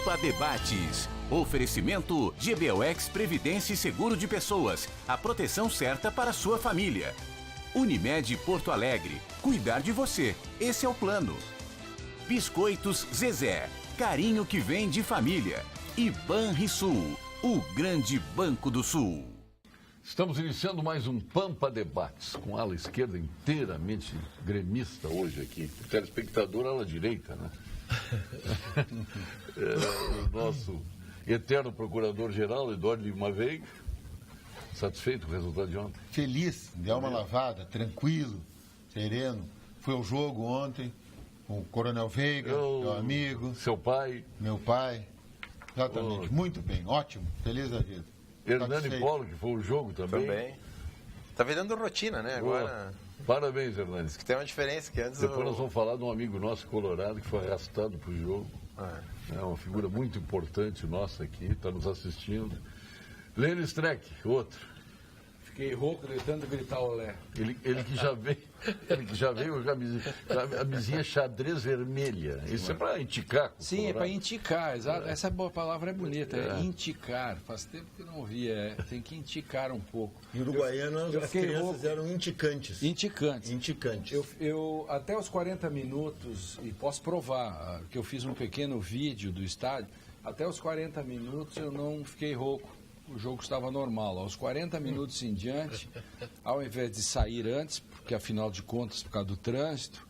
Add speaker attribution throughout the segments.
Speaker 1: Pampa Debates. Oferecimento GBOX Previdência e Seguro de Pessoas. A proteção certa para a sua família. Unimed Porto Alegre. Cuidar de você. Esse é o plano. Biscoitos Zezé. Carinho que vem de família. E Banrisul. O grande Banco do Sul.
Speaker 2: Estamos iniciando mais um Pampa Debates, com a ala esquerda inteiramente gremista hoje aqui. O telespectador ala direita, né? O nosso eterno procurador-geral, Eduardo Lima Veiga. Satisfeito com o resultado de ontem?
Speaker 3: Feliz, deu uma lavada, tranquilo, sereno. Foi ao jogo ontem com o Coronel Veiga, meu amigo.
Speaker 2: Seu pai.
Speaker 3: Meu pai. Exatamente, muito bem, ótimo, feliz da vida.
Speaker 2: Hernani Polo, que foi o jogo também.
Speaker 4: Também. Tá virando rotina, né? Agora.
Speaker 2: Parabéns, Hernani.
Speaker 4: Que tem uma diferença que antes.
Speaker 2: Depois nós vamos falar de um amigo nosso colorado que foi arrastado para o jogo. É uma figura muito importante nossa aqui, está nos assistindo. Lênin Streck, outro.
Speaker 5: Fiquei rouco de tanto gritar olé.
Speaker 2: Ele que já veio com a camisinha xadrez vermelha. Isso é para indicar.
Speaker 5: Sim, é para indicar, exato. Essa palavra é bonita, é indicar. Faz tempo que não ouvia, tem que indicar um pouco.
Speaker 6: Em Uruguaiana, as crianças eram indicantes.
Speaker 5: Indicantes. Eu, até os 40 minutos, e posso provar, que eu fiz um pequeno vídeo do estádio, até os 40 minutos eu não fiquei rouco. O jogo estava normal. Aos 40 minutos em diante, ao invés de sair antes, porque afinal de contas, por causa do trânsito,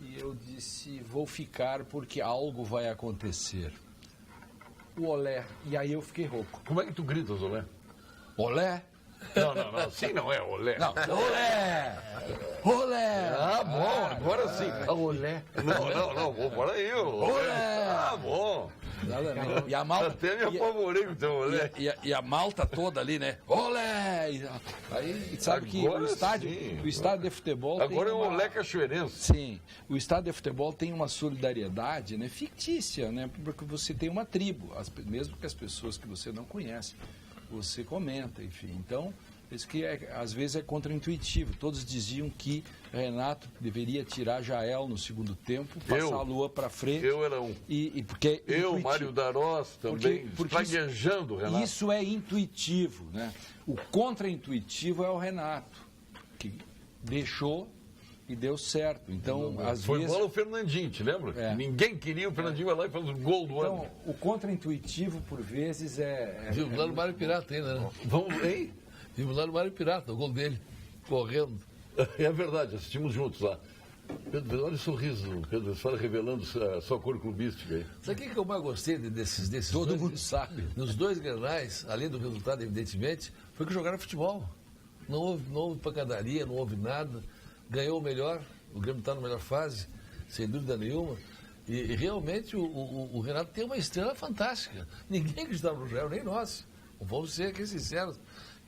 Speaker 5: e eu disse, vou ficar porque algo vai acontecer. O olé. E aí eu fiquei rouco.
Speaker 2: Como é que tu gritas, olé?
Speaker 5: Olé?
Speaker 2: Não, assim não é olé.
Speaker 5: Não, olé! Olé!
Speaker 2: Ah, bom, agora sim. Olé. Não, bora aí.
Speaker 5: Olé!
Speaker 2: Ah, bom.
Speaker 5: Exatamente. E a malta,
Speaker 2: até me apavorei com o teu olé.
Speaker 5: E a malta toda ali, né? Olé! Aí, sabe agora que o estádio de futebol
Speaker 2: agora
Speaker 5: tem
Speaker 2: é um olé cachoeirense.
Speaker 5: Sim, o estádio de futebol tem uma solidariedade, né, fictícia, né? Porque você tem uma tribo, mesmo que as pessoas que você não conhece, você comenta, enfim. Então, isso que às vezes é contraintuitivo. Todos diziam que Renato deveria tirar Jael no segundo tempo, passar a Lua para frente.
Speaker 2: Eu era um.
Speaker 5: Porque
Speaker 2: Mário Darós também, praguejando o Renato.
Speaker 5: Isso é intuitivo, né? O contraintuitivo é o Renato, que deixou e deu certo. Então, às
Speaker 2: foi
Speaker 5: vezes...
Speaker 2: bola o Fernandinho, te lembra? Ninguém queria, o Fernandinho vai lá e faz o gol do ano.
Speaker 5: Então, o contraintuitivo, por vezes,
Speaker 7: Viu lá no Mário Pirata ainda, né?
Speaker 2: Vamos, hein?
Speaker 7: Vimos lá no Mário Pirata, o gol dele, correndo.
Speaker 2: É verdade, assistimos juntos lá. Pedro, olha o sorriso, Pedro, fala revelando a sua cor clubística aí.
Speaker 7: Sabe o que eu mais gostei desses
Speaker 5: Todo
Speaker 7: dois?
Speaker 5: mundo sabe.
Speaker 7: Nos dois grenais, além do resultado, evidentemente, foi que jogaram futebol. Não houve pancadaria, não houve nada. Ganhou o melhor, o Grêmio está na melhor fase, sem dúvida nenhuma. E realmente o Renato tem uma estrela fantástica. Ninguém acreditava no Jael, nem nós. Vamos ser aqui sinceros.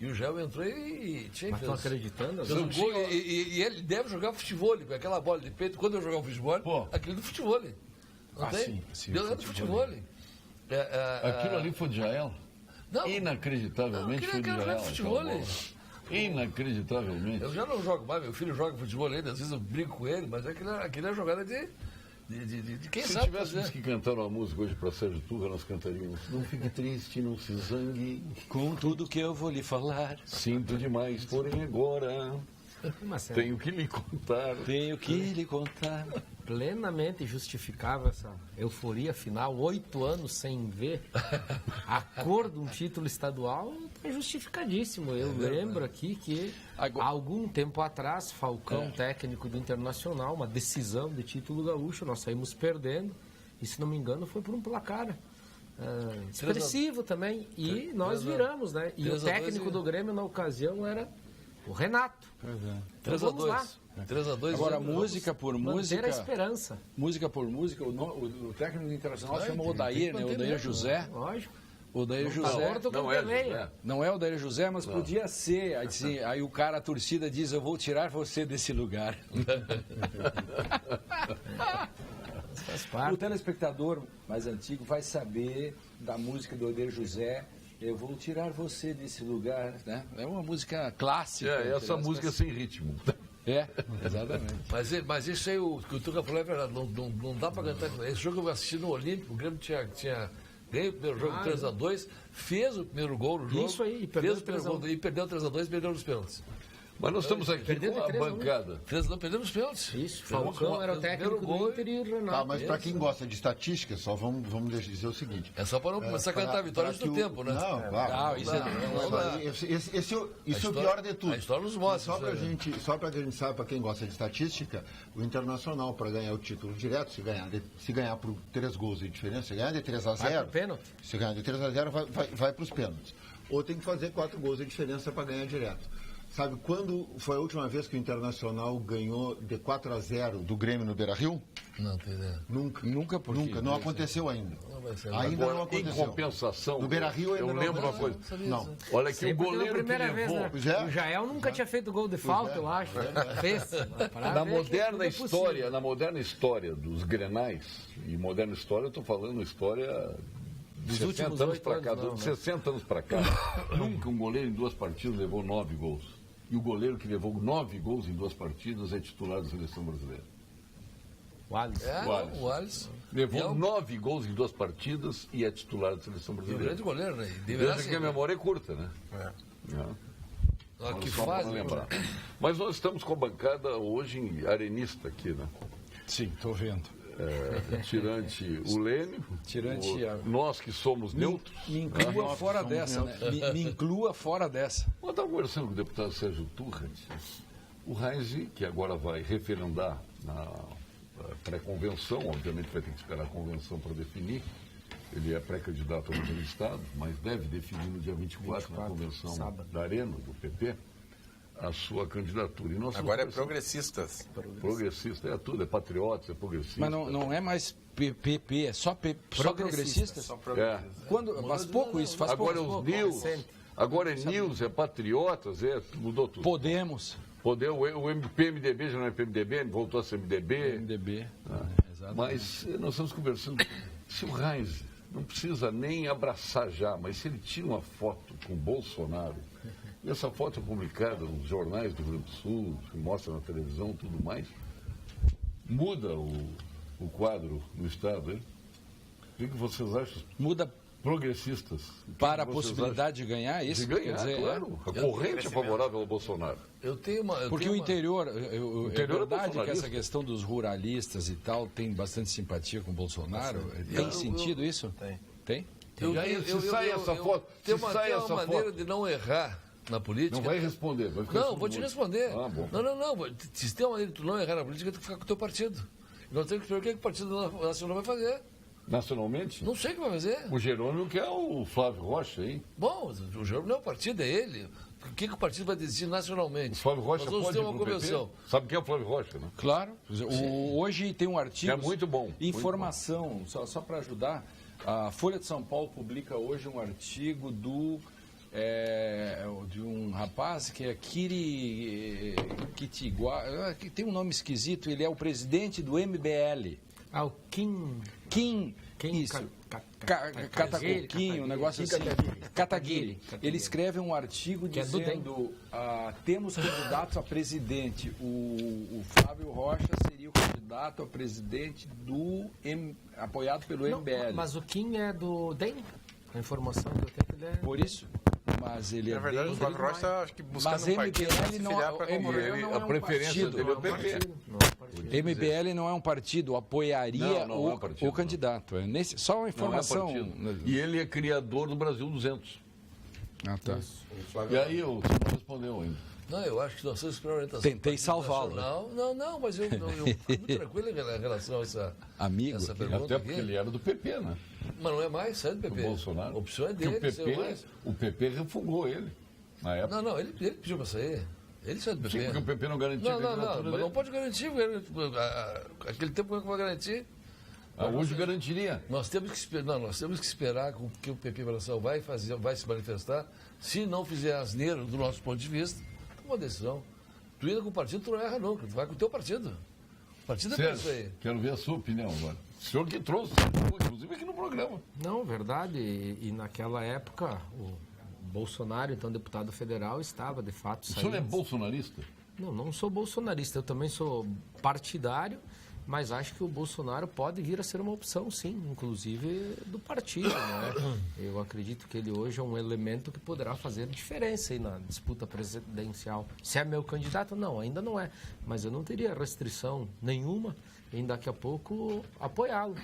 Speaker 7: E o Jael entrou e tinha...
Speaker 6: Mas estão acreditando?
Speaker 7: E ele deve jogar futebol, com aquela bola de peito. Quando eu jogar o futebol, aquele do futebol. Não tem?
Speaker 5: Sim,
Speaker 7: Deu do futebol.
Speaker 2: Aquilo ali foi de Jael?
Speaker 7: Não.
Speaker 2: Inacreditavelmente foi de Jael.
Speaker 7: Futebol.
Speaker 2: Inacreditavelmente.
Speaker 7: Eu já não jogo mais, meu filho joga futebol ainda, às vezes eu brinco com ele, mas aquilo é jogada de quem
Speaker 2: Se
Speaker 7: sabe
Speaker 2: tivéssemos
Speaker 7: fazer.
Speaker 2: que cantar uma música hoje para Sérgio Turra, nós cantaríamos Não fique triste, não se zangue,
Speaker 5: Com tudo que eu vou lhe falar.
Speaker 2: sinto demais, porém agora tenho que lhe contar.
Speaker 5: Tenho que lhe contar.
Speaker 6: Plenamente justificável essa euforia final, 8 anos sem ver a cor de um título estadual, é justificadíssimo. Eu lembro aqui que há algum tempo atrás, Falcão, técnico do Internacional, uma decisão de título gaúcho, nós saímos perdendo, e se não me engano foi por um placar expressivo também, e nós viramos, né? E o técnico do Grêmio na ocasião era o Renato.
Speaker 7: 3-2. 3-2.
Speaker 5: Agora, música por música.
Speaker 6: Manter a esperança.
Speaker 5: Música por música, o técnico do Internacional se chama Odair, né? Odair José.
Speaker 6: Lógico.
Speaker 5: Odair José. Não é Odair José, mas podia ser. Aí o cara, a torcida diz, eu vou tirar você desse lugar.
Speaker 6: Faz parte.
Speaker 5: O telespectador mais antigo vai saber da música do Odair José. Eu vou tirar você desse lugar, né? É uma música clássica.
Speaker 2: Essa música sem ritmo.
Speaker 5: Exatamente.
Speaker 7: Mas isso aí, o que o Tuca falou é verdade, não dá para cantar. Esse jogo eu assisti no Olímpico, o Grêmio tinha Ganhou o primeiro jogo 3-2, fez o primeiro gol no jogo.
Speaker 6: Isso aí,
Speaker 7: fez o primeiro gol e perdeu 3-2 e perdeu nos pênaltis.
Speaker 2: Mas nós estamos aqui com a bancada.
Speaker 7: Perdeu nos pênaltis.
Speaker 6: Isso, Falcão era o técnico do Inter e Renato.
Speaker 3: Tá, mas para quem gosta de estatística, só vamos dizer o seguinte.
Speaker 7: É só para não começar a cantar a vitória antes do tempo, né?
Speaker 3: Não, claro. Esse é o pior de tudo.
Speaker 7: A história nos mostra.
Speaker 3: Só para que a gente saiba, para quem gosta de estatística, o Internacional, para ganhar o título direto, se ganhar por 3 gols de diferença, se ganhar de 3-0.
Speaker 6: Vai pro pênalti.
Speaker 3: Se ganhar de 3-0, vai para os pênaltis. Ou tem que fazer 4 gols de diferença para ganhar direto. Sabe quando foi a última vez que o Internacional ganhou de 4-0 do Grêmio no Beira-Rio?
Speaker 7: Não tem ideia.
Speaker 3: Nunca, não aconteceu ainda. Ainda
Speaker 2: Agora,
Speaker 3: não aconteceu.
Speaker 2: em compensação,
Speaker 3: no Beira-Rio
Speaker 2: eu lembro uma coisa.
Speaker 3: Não.
Speaker 2: Olha que o goleiro que
Speaker 6: primeira vez,
Speaker 2: levou...
Speaker 6: né? O Jael nunca tinha feito gol de falta, eu acho. Fez.
Speaker 2: Na moderna história dos Grenais, e moderna história, eu estou falando história de 60 anos para cá, 60 anos para cá, nunca um goleiro em 2 partidas levou 9 gols. E o goleiro que levou 9 gols em 2 partidas é titular da seleção brasileira.
Speaker 6: O Alisson.
Speaker 7: O Alisson.
Speaker 2: Levou 9 gols em 2 partidas e é titular da seleção brasileira.
Speaker 7: Grande goleiro, né?
Speaker 2: Desde que a memória é curta, né?
Speaker 7: Que
Speaker 2: só
Speaker 7: fase,
Speaker 2: para lembrar. Mas nós estamos com a bancada hoje arenista aqui, né?
Speaker 5: Sim, estou vendo.
Speaker 2: Tirante o Lênio, nós que somos neutros.
Speaker 5: Me inclua fora dessa, né? Me inclua fora dessa.
Speaker 2: Eu estava conversando com o deputado Sérgio Turra, o Reis, que agora vai referendar na pré-convenção, obviamente vai ter que esperar a convenção para definir. Ele é pré-candidato ao governo do Estado, mas deve definir no dia 24 na convenção da Arena, do PP, a sua candidatura. E
Speaker 4: agora é progressistas.
Speaker 2: Progressista, é tudo, é patriota, é progressista.
Speaker 5: Mas não é mais PP, é só progressistas?
Speaker 4: Só progressistas.
Speaker 5: Faz pouco isso, faz
Speaker 2: agora
Speaker 5: pouco.
Speaker 2: Agora é os News, agora é News, é patriotas, mudou tudo.
Speaker 5: Podemos.
Speaker 2: O PMDB já não é PMDB, voltou a ser MDB.
Speaker 5: MDB, exatamente.
Speaker 2: Mas nós estamos conversando, se o Reis não precisa nem abraçar já, mas se ele tira uma foto com Bolsonaro, e essa foto é publicada nos jornais do Rio Grande do Sul, se mostra na televisão, tudo mais, muda o quadro no Estado, hein? O que vocês acham?
Speaker 5: Muda
Speaker 2: progressistas.
Speaker 5: Para a possibilidade de ganhar, isso?
Speaker 2: De ganhar, quer dizer, claro. A corrente é favorável ao Bolsonaro.
Speaker 5: Porque o interior é verdade que essa questão dos ruralistas e tal tem bastante simpatia com o Bolsonaro. Tem sentido isso?
Speaker 7: Tem?
Speaker 2: Se sai essa foto...
Speaker 7: Tem uma maneira de não errar na política.
Speaker 2: Não vai responder.
Speaker 7: Não, vou te responder. Não. Se tem uma maneira de tu não errar na política, tu ficar com o teu partido. Nós temos que ver o que o Partido Nacional vai fazer.
Speaker 2: Nacionalmente?
Speaker 7: Não sei o que vai fazer.
Speaker 2: O Jerônimo que é o Flávio Rocha, hein?
Speaker 7: Bom, o Jerônimo não é o partido, é ele. O que o partido vai decidir nacionalmente?
Speaker 2: O Flávio Rocha
Speaker 7: nós vamos ter uma convenção.
Speaker 2: Sabe quem é o Flávio Rocha, né?
Speaker 5: Claro. Hoje tem um artigo...
Speaker 2: É muito bom.
Speaker 5: Informação,
Speaker 2: muito bom.
Speaker 5: Só para ajudar. A Folha de São Paulo publica hoje um artigo de um rapaz que é Kiri Kitiguá, que tem um nome esquisito, ele é o presidente do MBL.
Speaker 6: O Kim
Speaker 5: isso. Catacoquinho, um negócio assim. Kataguiri. Ele escreve um artigo dizendo temos candidatos a presidente. O Flávio Rocha seria o candidato a presidente apoiado pelo MBL.
Speaker 6: Mas o Kim é do DEM? A informação que eu tenho que ele é...
Speaker 5: Por isso. Mas ele
Speaker 4: na verdade, o Flávio Rocha acho que buscando um partido
Speaker 2: a preferência dele é o PP.
Speaker 5: MBL não é um partido, apoiaria o candidato. Só uma informação.
Speaker 2: E ele é criador do Brasil 200.
Speaker 5: Tá.
Speaker 2: E aí você não respondeu ainda.
Speaker 7: Não, eu acho que nós temos que orientação.
Speaker 5: Tentei salvá-lo.
Speaker 7: Não, mas eu fico muito tranquilo em relação a essa pergunta.
Speaker 2: Até porque ele era do PP, né?
Speaker 7: Mas não é mais, sai do PP.
Speaker 2: O Bolsonaro.
Speaker 7: A opção é dele.
Speaker 2: O PP refugou ele na época.
Speaker 7: Não, ele pediu para sair. Ele saiu do PP.
Speaker 2: Sim, porque o PP não garantia.
Speaker 7: Não, mas não pode garantir. Aquele tempo como é que vai garantir?
Speaker 2: Hoje garantiria.
Speaker 7: Nós temos que esperar que o PP vai se manifestar. Se não fizer asneiro do nosso ponto de vista, uma decisão. Tu indo com o partido, tu não erra nunca. Tu vai com o teu partido. O partido é isso aí.
Speaker 2: Quero ver a sua opinião agora. O senhor que trouxe, inclusive aqui no programa.
Speaker 6: Não, verdade. E naquela época, o Bolsonaro, então deputado federal, estava de fato saindo.
Speaker 2: O senhor é bolsonarista?
Speaker 6: Não sou bolsonarista. Eu também sou partidário mas acho que o Bolsonaro pode vir a ser uma opção, sim, inclusive do partido. Né? Eu acredito que ele hoje é um elemento que poderá fazer diferença aí na disputa presidencial. Se é meu candidato, não, ainda não é. Mas eu não teria restrição nenhuma em daqui a pouco apoiá-lo.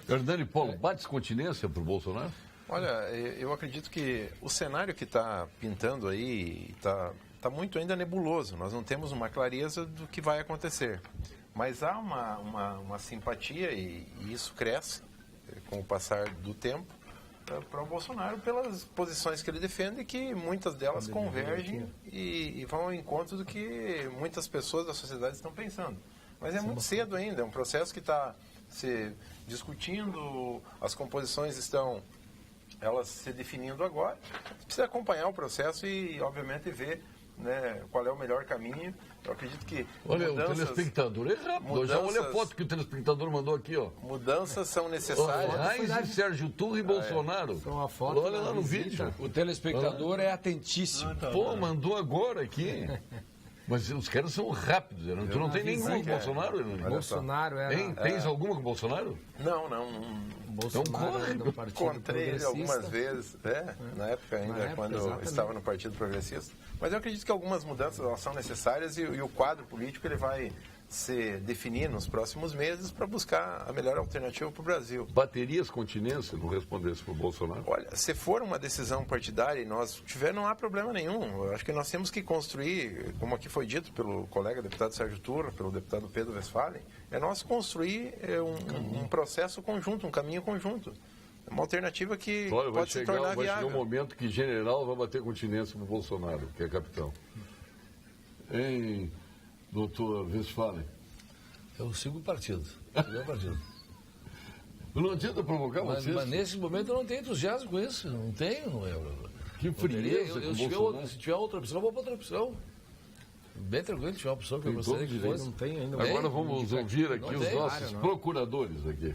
Speaker 2: Hernani Paulo, bate descontinência para o Bolsonaro?
Speaker 4: Olha, eu acredito que o cenário que está pintando aí está muito ainda nebuloso. Nós não temos uma clareza do que vai acontecer. Mas há uma simpatia, e isso cresce com o passar do tempo, para o Bolsonaro pelas posições que ele defende, que muitas delas convergem e vão ao encontro do que muitas pessoas da sociedade estão pensando. Mas é muito cedo ainda, é um processo que está se discutindo, as composições estão elas se definindo agora. Precisa acompanhar o processo e, obviamente, ver, né, qual é o melhor caminho. Eu acredito que
Speaker 2: olha, o telespectador é rápido. Já olha a foto que o telespectador mandou aqui, ó.
Speaker 4: Mudanças são necessárias.
Speaker 2: Reis, Sérgio Turra e Bolsonaro.
Speaker 6: Uma foto,
Speaker 2: olha lá no vídeo.
Speaker 5: O telespectador é atentíssimo.
Speaker 2: Pô, mandou agora aqui. Mas os caras são rápidos, né? Tu não tem nenhuma com o Bolsonaro, né?
Speaker 6: Bolsonaro
Speaker 2: Tens alguma com o Bolsonaro?
Speaker 4: Não.
Speaker 6: Bolsonaro
Speaker 2: corre.
Speaker 6: do Partido
Speaker 4: Encontrei ele algumas vezes, na época ainda, quando
Speaker 6: exatamente.
Speaker 4: estava no Partido Progressista. Mas eu acredito que algumas mudanças elas são necessárias e o quadro político ele vai se definir nos próximos meses para buscar a melhor alternativa para o Brasil.
Speaker 2: Baterias continência, não respondesse para o Bolsonaro?
Speaker 4: Olha, se for uma decisão partidária e nós tiver, não há problema nenhum. Eu acho que nós temos que construir, como aqui foi dito pelo colega deputado Sérgio Turra, pelo deputado Pedro Westphalen, é nós construir um processo conjunto, um caminho conjunto. Uma alternativa que pode se tornar viável.
Speaker 2: Vai chegar um momento que general vai bater continência para o Bolsonaro, que é capitão. Hein, doutor Westphalen?
Speaker 7: Eu sigo o partido.
Speaker 2: Não adianta provocar vocês.
Speaker 7: Mas nesse momento eu não tenho entusiasmo com isso. Não tenho.
Speaker 2: Que frieza com o Bolsonaro.
Speaker 7: Se tiver outra opção, eu vou para outra opção. Bem tranquilo, se tiver uma opção que eu gostaria que fosse.
Speaker 6: Não tem ainda.
Speaker 2: Agora vamos ouvir aqui os nossos procuradores aqui.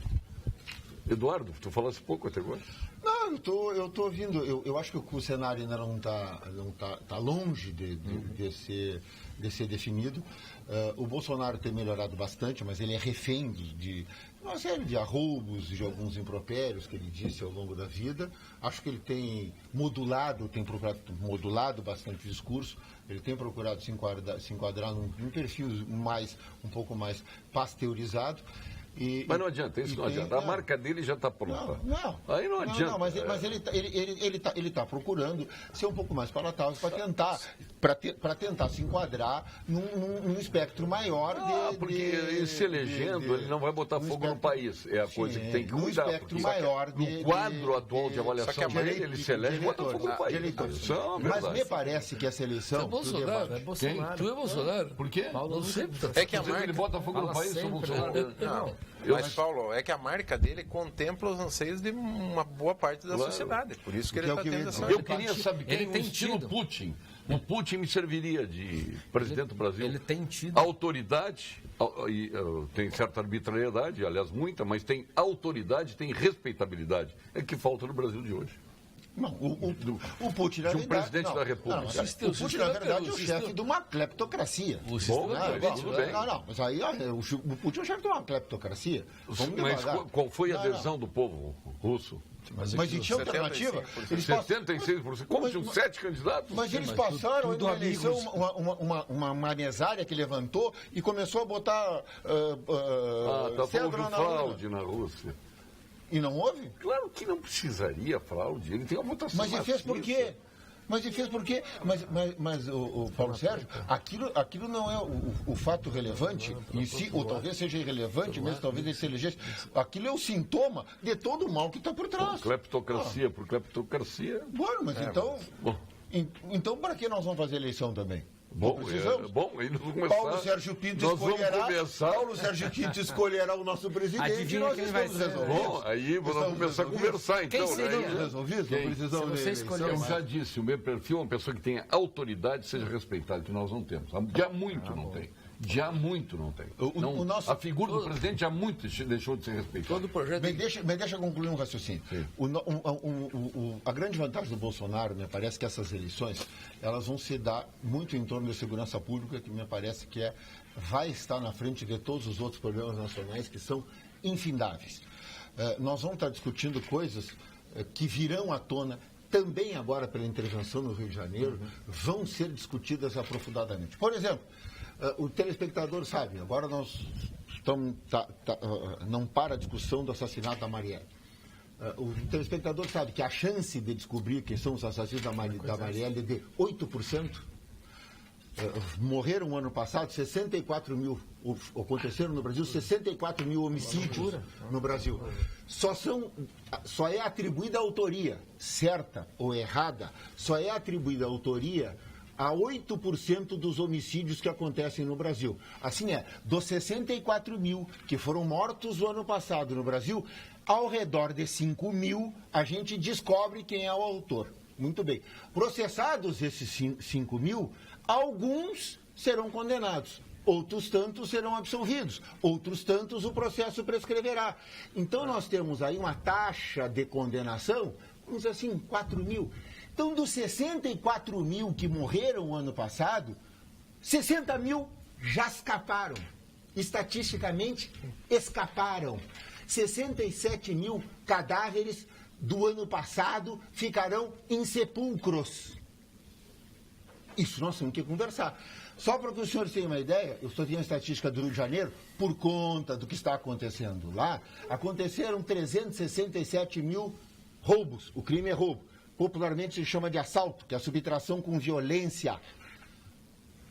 Speaker 2: Eduardo, tu falasse pouco até agora?
Speaker 3: Não, eu estou ouvindo. Eu acho que o cenário ainda não tá longe de ser definido. O Bolsonaro tem melhorado bastante, mas ele é refém de uma série de arroubos, de alguns impropérios que ele disse ao longo da vida. Acho que ele tem procurado modulado bastante o discurso. Ele tem procurado se enquadrar num perfil um pouco mais pasteurizado.
Speaker 2: Mas não adianta, isso não adianta. A marca dele já está pronta. Aí não adianta.
Speaker 3: Não, mas ele está procurando ser um pouco mais palatável para tentar se enquadrar num espectro maior
Speaker 2: porque ele se elegendo, ele não vai botar fogo no país. É a coisa que tem que cuidar.
Speaker 3: Espectro maior
Speaker 2: no quadro atual de avaliação dele, ele se elege e bota fogo no país.
Speaker 3: Mas me parece que essa eleição...
Speaker 7: É Bolsonaro. Tu é Bolsonaro.
Speaker 2: Por quê?
Speaker 7: Não sei.
Speaker 4: É que a marca...
Speaker 2: Ele bota fogo no país, sou Bolsonaro.
Speaker 4: Não. Mas, Paulo, é que a marca dele contempla os anseios de uma boa parte da sociedade. Por isso que ele está tendo essa...
Speaker 2: Eu queria saber quem tem estilo Putin. O Putin me serviria de presidente do Brasil.
Speaker 6: Ele tem tido...
Speaker 2: Autoridade, tem certa arbitrariedade, aliás, muita, mas tem autoridade, tem respeitabilidade. É que falta no Brasil de hoje.
Speaker 3: Não, o Putin, na verdade...
Speaker 2: De um presidente da República.
Speaker 3: O Putin, na verdade, é o chefe de uma cleptocracia. Mas aí o Putin é o chefe de uma cleptocracia.
Speaker 2: Mas qual foi a adesão do povo russo?
Speaker 3: Mas tinha alternativa?
Speaker 2: 76%. Como tinham 7 candidatos?
Speaker 3: Mas eles passaram na eleição uma manesária que levantou e começou a botar
Speaker 2: tá falando de fraude na Rússia.
Speaker 3: E não houve?
Speaker 2: Claro que não precisaria fraude. Ele tem uma votação.
Speaker 3: Mas ele fez por quê? Mas o Paulo Sérgio, aquilo não é o fato relevante em si, ou talvez seja irrelevante, mesmo talvez ele se elegesse. aquilo é o sintoma de todo o mal que está por trás.
Speaker 2: Cleptocracia por cleptocracia.
Speaker 3: Bueno, mas então para que nós vamos fazer eleição também?
Speaker 2: Bom, aí nós vamos começar.
Speaker 3: Paulo Sérgio Pinto escolherá o nosso presidente.
Speaker 6: Adivinha quem vai ser?
Speaker 2: Bom, aí vamos começar a conversar, então.
Speaker 6: Quem seria?
Speaker 2: Eu já disse, o meu perfil é uma pessoa que tenha autoridade, seja respeitada, que nós não temos. Já muito não tem. Já muito não tem. A figura do presidente já muito deixou de ser respeitada.
Speaker 7: Todo projeto...
Speaker 3: Me deixa concluir um raciocínio. A grande vantagem do Bolsonaro, me parece que essas eleições, elas vão se dar muito em torno da segurança pública, que me parece que vai estar na frente de todos os outros problemas nacionais que são infindáveis. Nós vamos estar discutindo coisas que virão à tona também agora pela intervenção no Rio de Janeiro, vão ser discutidas aprofundadamente. Por exemplo, o telespectador sabe, agora nós estamos, não para a discussão do assassinato da Marielle. O telespectador sabe que a chance de descobrir quem são os assassinos da Marielle é de 8%. Morreram no ano passado 64 mil, aconteceram no Brasil 64 mil homicídios no Brasil. Só é atribuída a autoria, certa ou errada, só é atribuída a autoria a 8% dos homicídios que acontecem no Brasil. Assim dos 64 mil que foram mortos no ano passado no Brasil, ao redor de 5 mil a gente descobre quem é o autor. Muito bem. Processados esses 5 mil, alguns serão condenados, outros tantos serão absolvidos, outros tantos o processo prescreverá. Então nós temos aí uma taxa de condenação, vamos dizer assim, 4 mil. Então, dos 64 mil que morreram ano passado, 60 mil já escaparam. Estatisticamente, escaparam. 67 mil cadáveres do ano passado ficarão insepulcros. Isso nós temos que conversar. Só para que os senhores tenham uma ideia, eu estou tendo a estatística do Rio de Janeiro, por conta do que está acontecendo lá, aconteceram 367 mil roubos. O crime é roubo. Popularmente se chama de assalto, que é a subtração com violência.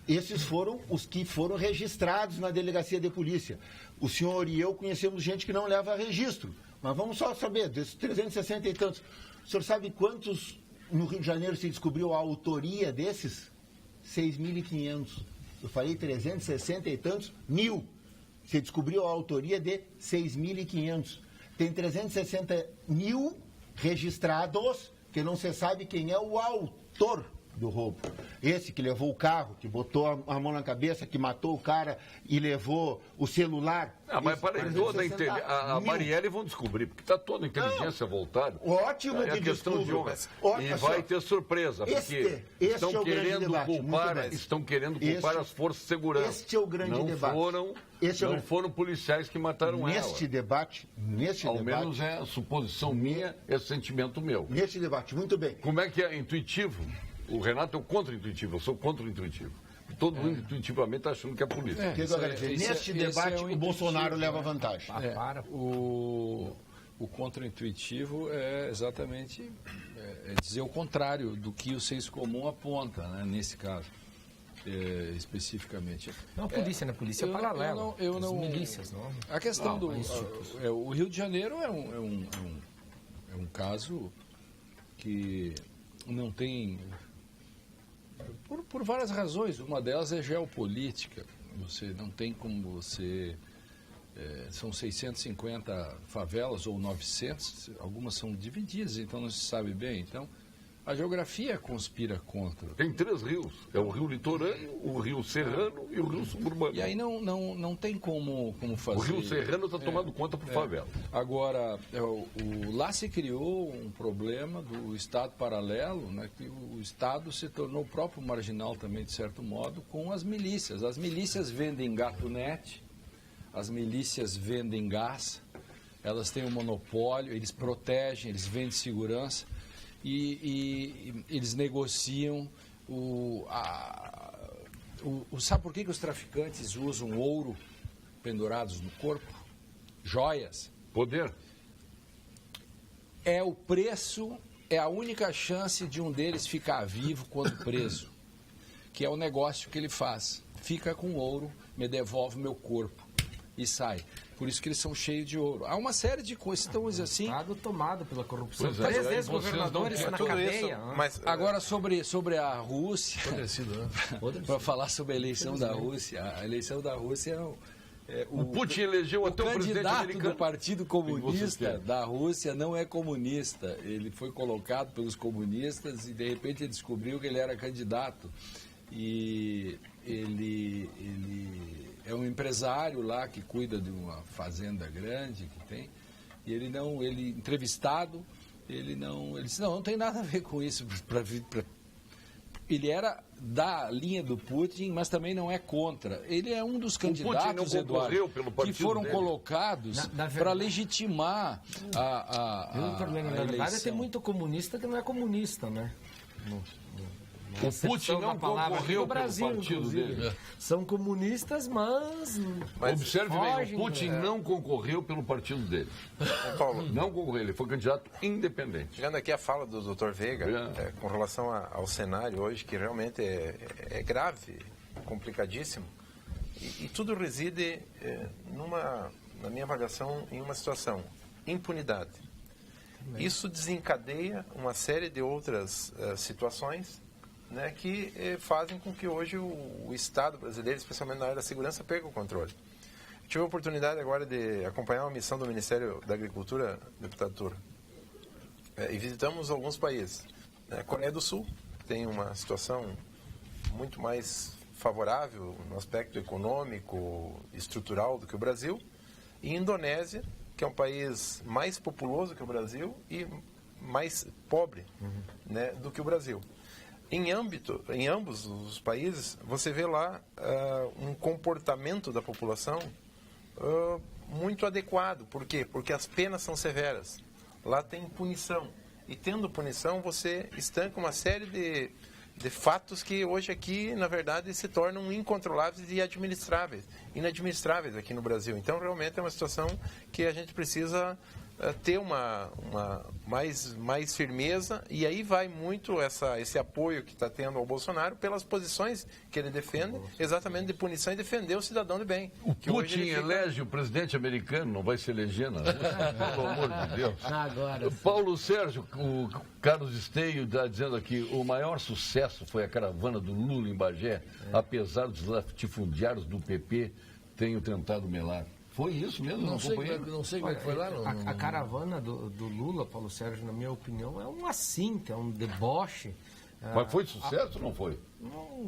Speaker 3: Esses foram os que foram registrados na delegacia de polícia. O senhor e eu conhecemos gente que não leva registro. Mas vamos só saber, desses 360 e tantos. O senhor sabe quantos no Rio de Janeiro se descobriu a autoria desses? 6.500. Eu falei 360 e tantos mil. Se descobriu a autoria de 6.500. Tem 360 mil registrados que não se sabe quem é o autor do roubo. Esse que levou o carro, que botou a mão na cabeça, que matou o cara e levou o celular.
Speaker 2: Mas para toda a Marielle vão descobrir, porque está toda a inteligência voltada.
Speaker 3: Ótimo que
Speaker 2: descubram. E vai ter surpresa, porque estão querendo culpar as forças de segurança.
Speaker 3: Este é o grande debate.
Speaker 2: Não foram policiais que mataram ela.
Speaker 3: Neste debate,
Speaker 2: ao menos é a suposição minha, é sentimento meu.
Speaker 3: Neste debate, muito bem.
Speaker 2: Como é que é intuitivo? O Renato é o contra-intuitivo, eu sou contra-intuitivo. Todo mundo intuitivamente está achando que é a polícia.
Speaker 3: Neste debate, o Bolsonaro leva vantagem.
Speaker 5: O contra-intuitivo é exatamente dizer o contrário do que o senso comum aponta, né, nesse caso, especificamente.
Speaker 6: Não a polícia, né? Polícia paralela. As milícias, não.
Speaker 5: A questão o Rio de Janeiro é um caso que não tem... Por várias razões. Uma delas é geopolítica. Você não tem como você... são 650 favelas ou 900, algumas são divididas, então não se sabe bem. Então, a geografia conspira contra.
Speaker 2: Tem 3 rios. É o rio litorâneo, o rio serrano e o rio suburbano.
Speaker 5: E aí não tem como fazer...
Speaker 2: O rio serrano está tomando conta por favela.
Speaker 5: Agora, lá se criou um problema do Estado paralelo, né, que o Estado se tornou próprio marginal também, de certo modo, com as milícias. As milícias vendem gatunete, as milícias vendem gás, elas têm um monopólio, eles protegem, eles vendem segurança. E eles negociam sabe por que os traficantes usam ouro pendurados no corpo? Joias.
Speaker 2: Poder.
Speaker 5: É o preço, é a única chance de um deles ficar vivo quando preso, que é o negócio que ele faz. Fica com ouro, me devolve meu corpo e sai. Por isso que eles são cheios de ouro. Há uma série de questões assim...
Speaker 6: Estado tomado pela corrupção.
Speaker 2: 3
Speaker 6: ex-governadores na cadeia.
Speaker 5: Mas, agora, sobre a Rússia... Para falar sobre a eleição da Rússia. A eleição da Rússia
Speaker 2: o Putin elegeu até o presidente americano.
Speaker 5: O candidato do Partido Comunista da Rússia não é comunista. Ele foi colocado pelos comunistas e, de repente, ele descobriu que ele era candidato. e ele é um empresário lá que cuida de uma fazenda grande que tem, e ele entrevistado, ele disse, não tem nada a ver com isso. Ele era da linha do Putin, mas também não é contra. Ele é um dos candidatos, Eduardo, que foram colocados para legitimar a
Speaker 6: Na verdade, tem muito comunista que não é comunista, né?
Speaker 2: O Putin não concorreu pelo partido dele.
Speaker 6: São comunistas, mas
Speaker 2: observe bem, o Putin não concorreu pelo partido dele.
Speaker 4: Paulo,
Speaker 2: Não concorreu, ele foi candidato independente.
Speaker 4: chegando aqui a fala do Dr. Veiga, com relação ao cenário hoje, que realmente é grave, complicadíssimo, e tudo reside, na minha avaliação, em uma situação: impunidade. Isso desencadeia uma série de outras situações, né, que fazem com que hoje o Estado brasileiro, especialmente na área da segurança, perca o controle. Tive a oportunidade agora de acompanhar uma missão do Ministério da Agricultura, deputado Tura, e visitamos alguns países. A Coreia do Sul tem uma situação muito mais favorável no aspecto econômico, estrutural do que o Brasil, e Indonésia, que é um país mais populoso que o Brasil e mais pobre, né, do que o Brasil. Em ambos os países, você vê lá um comportamento da população muito adequado. Por quê? Porque as penas são severas. Lá tem punição. E tendo punição, você estanca uma série de fatos que hoje aqui, na verdade, se tornam incontroláveis e inadministráveis aqui no Brasil. Então, realmente é uma situação que a gente precisa ter mais firmeza, e aí vai muito esse apoio que está tendo ao Bolsonaro pelas posições que ele defende, exatamente de punição, e defender o cidadão de bem.
Speaker 2: O Putin elege o presidente americano, não vai se eleger na Rússia, pelo amor de Deus.
Speaker 6: Agora,
Speaker 2: Paulo Sérgio, o Carlos Esteio está dizendo aqui, o maior sucesso foi a caravana do Lula em Bagé, apesar dos latifundiários do PP tenham tentado melar. Foi isso mesmo?
Speaker 7: Não sei como é que foi lá.
Speaker 6: A caravana do Lula, Paulo Sérgio, na minha opinião, é um assinto, é um deboche.
Speaker 2: Mas foi sucesso ou não foi?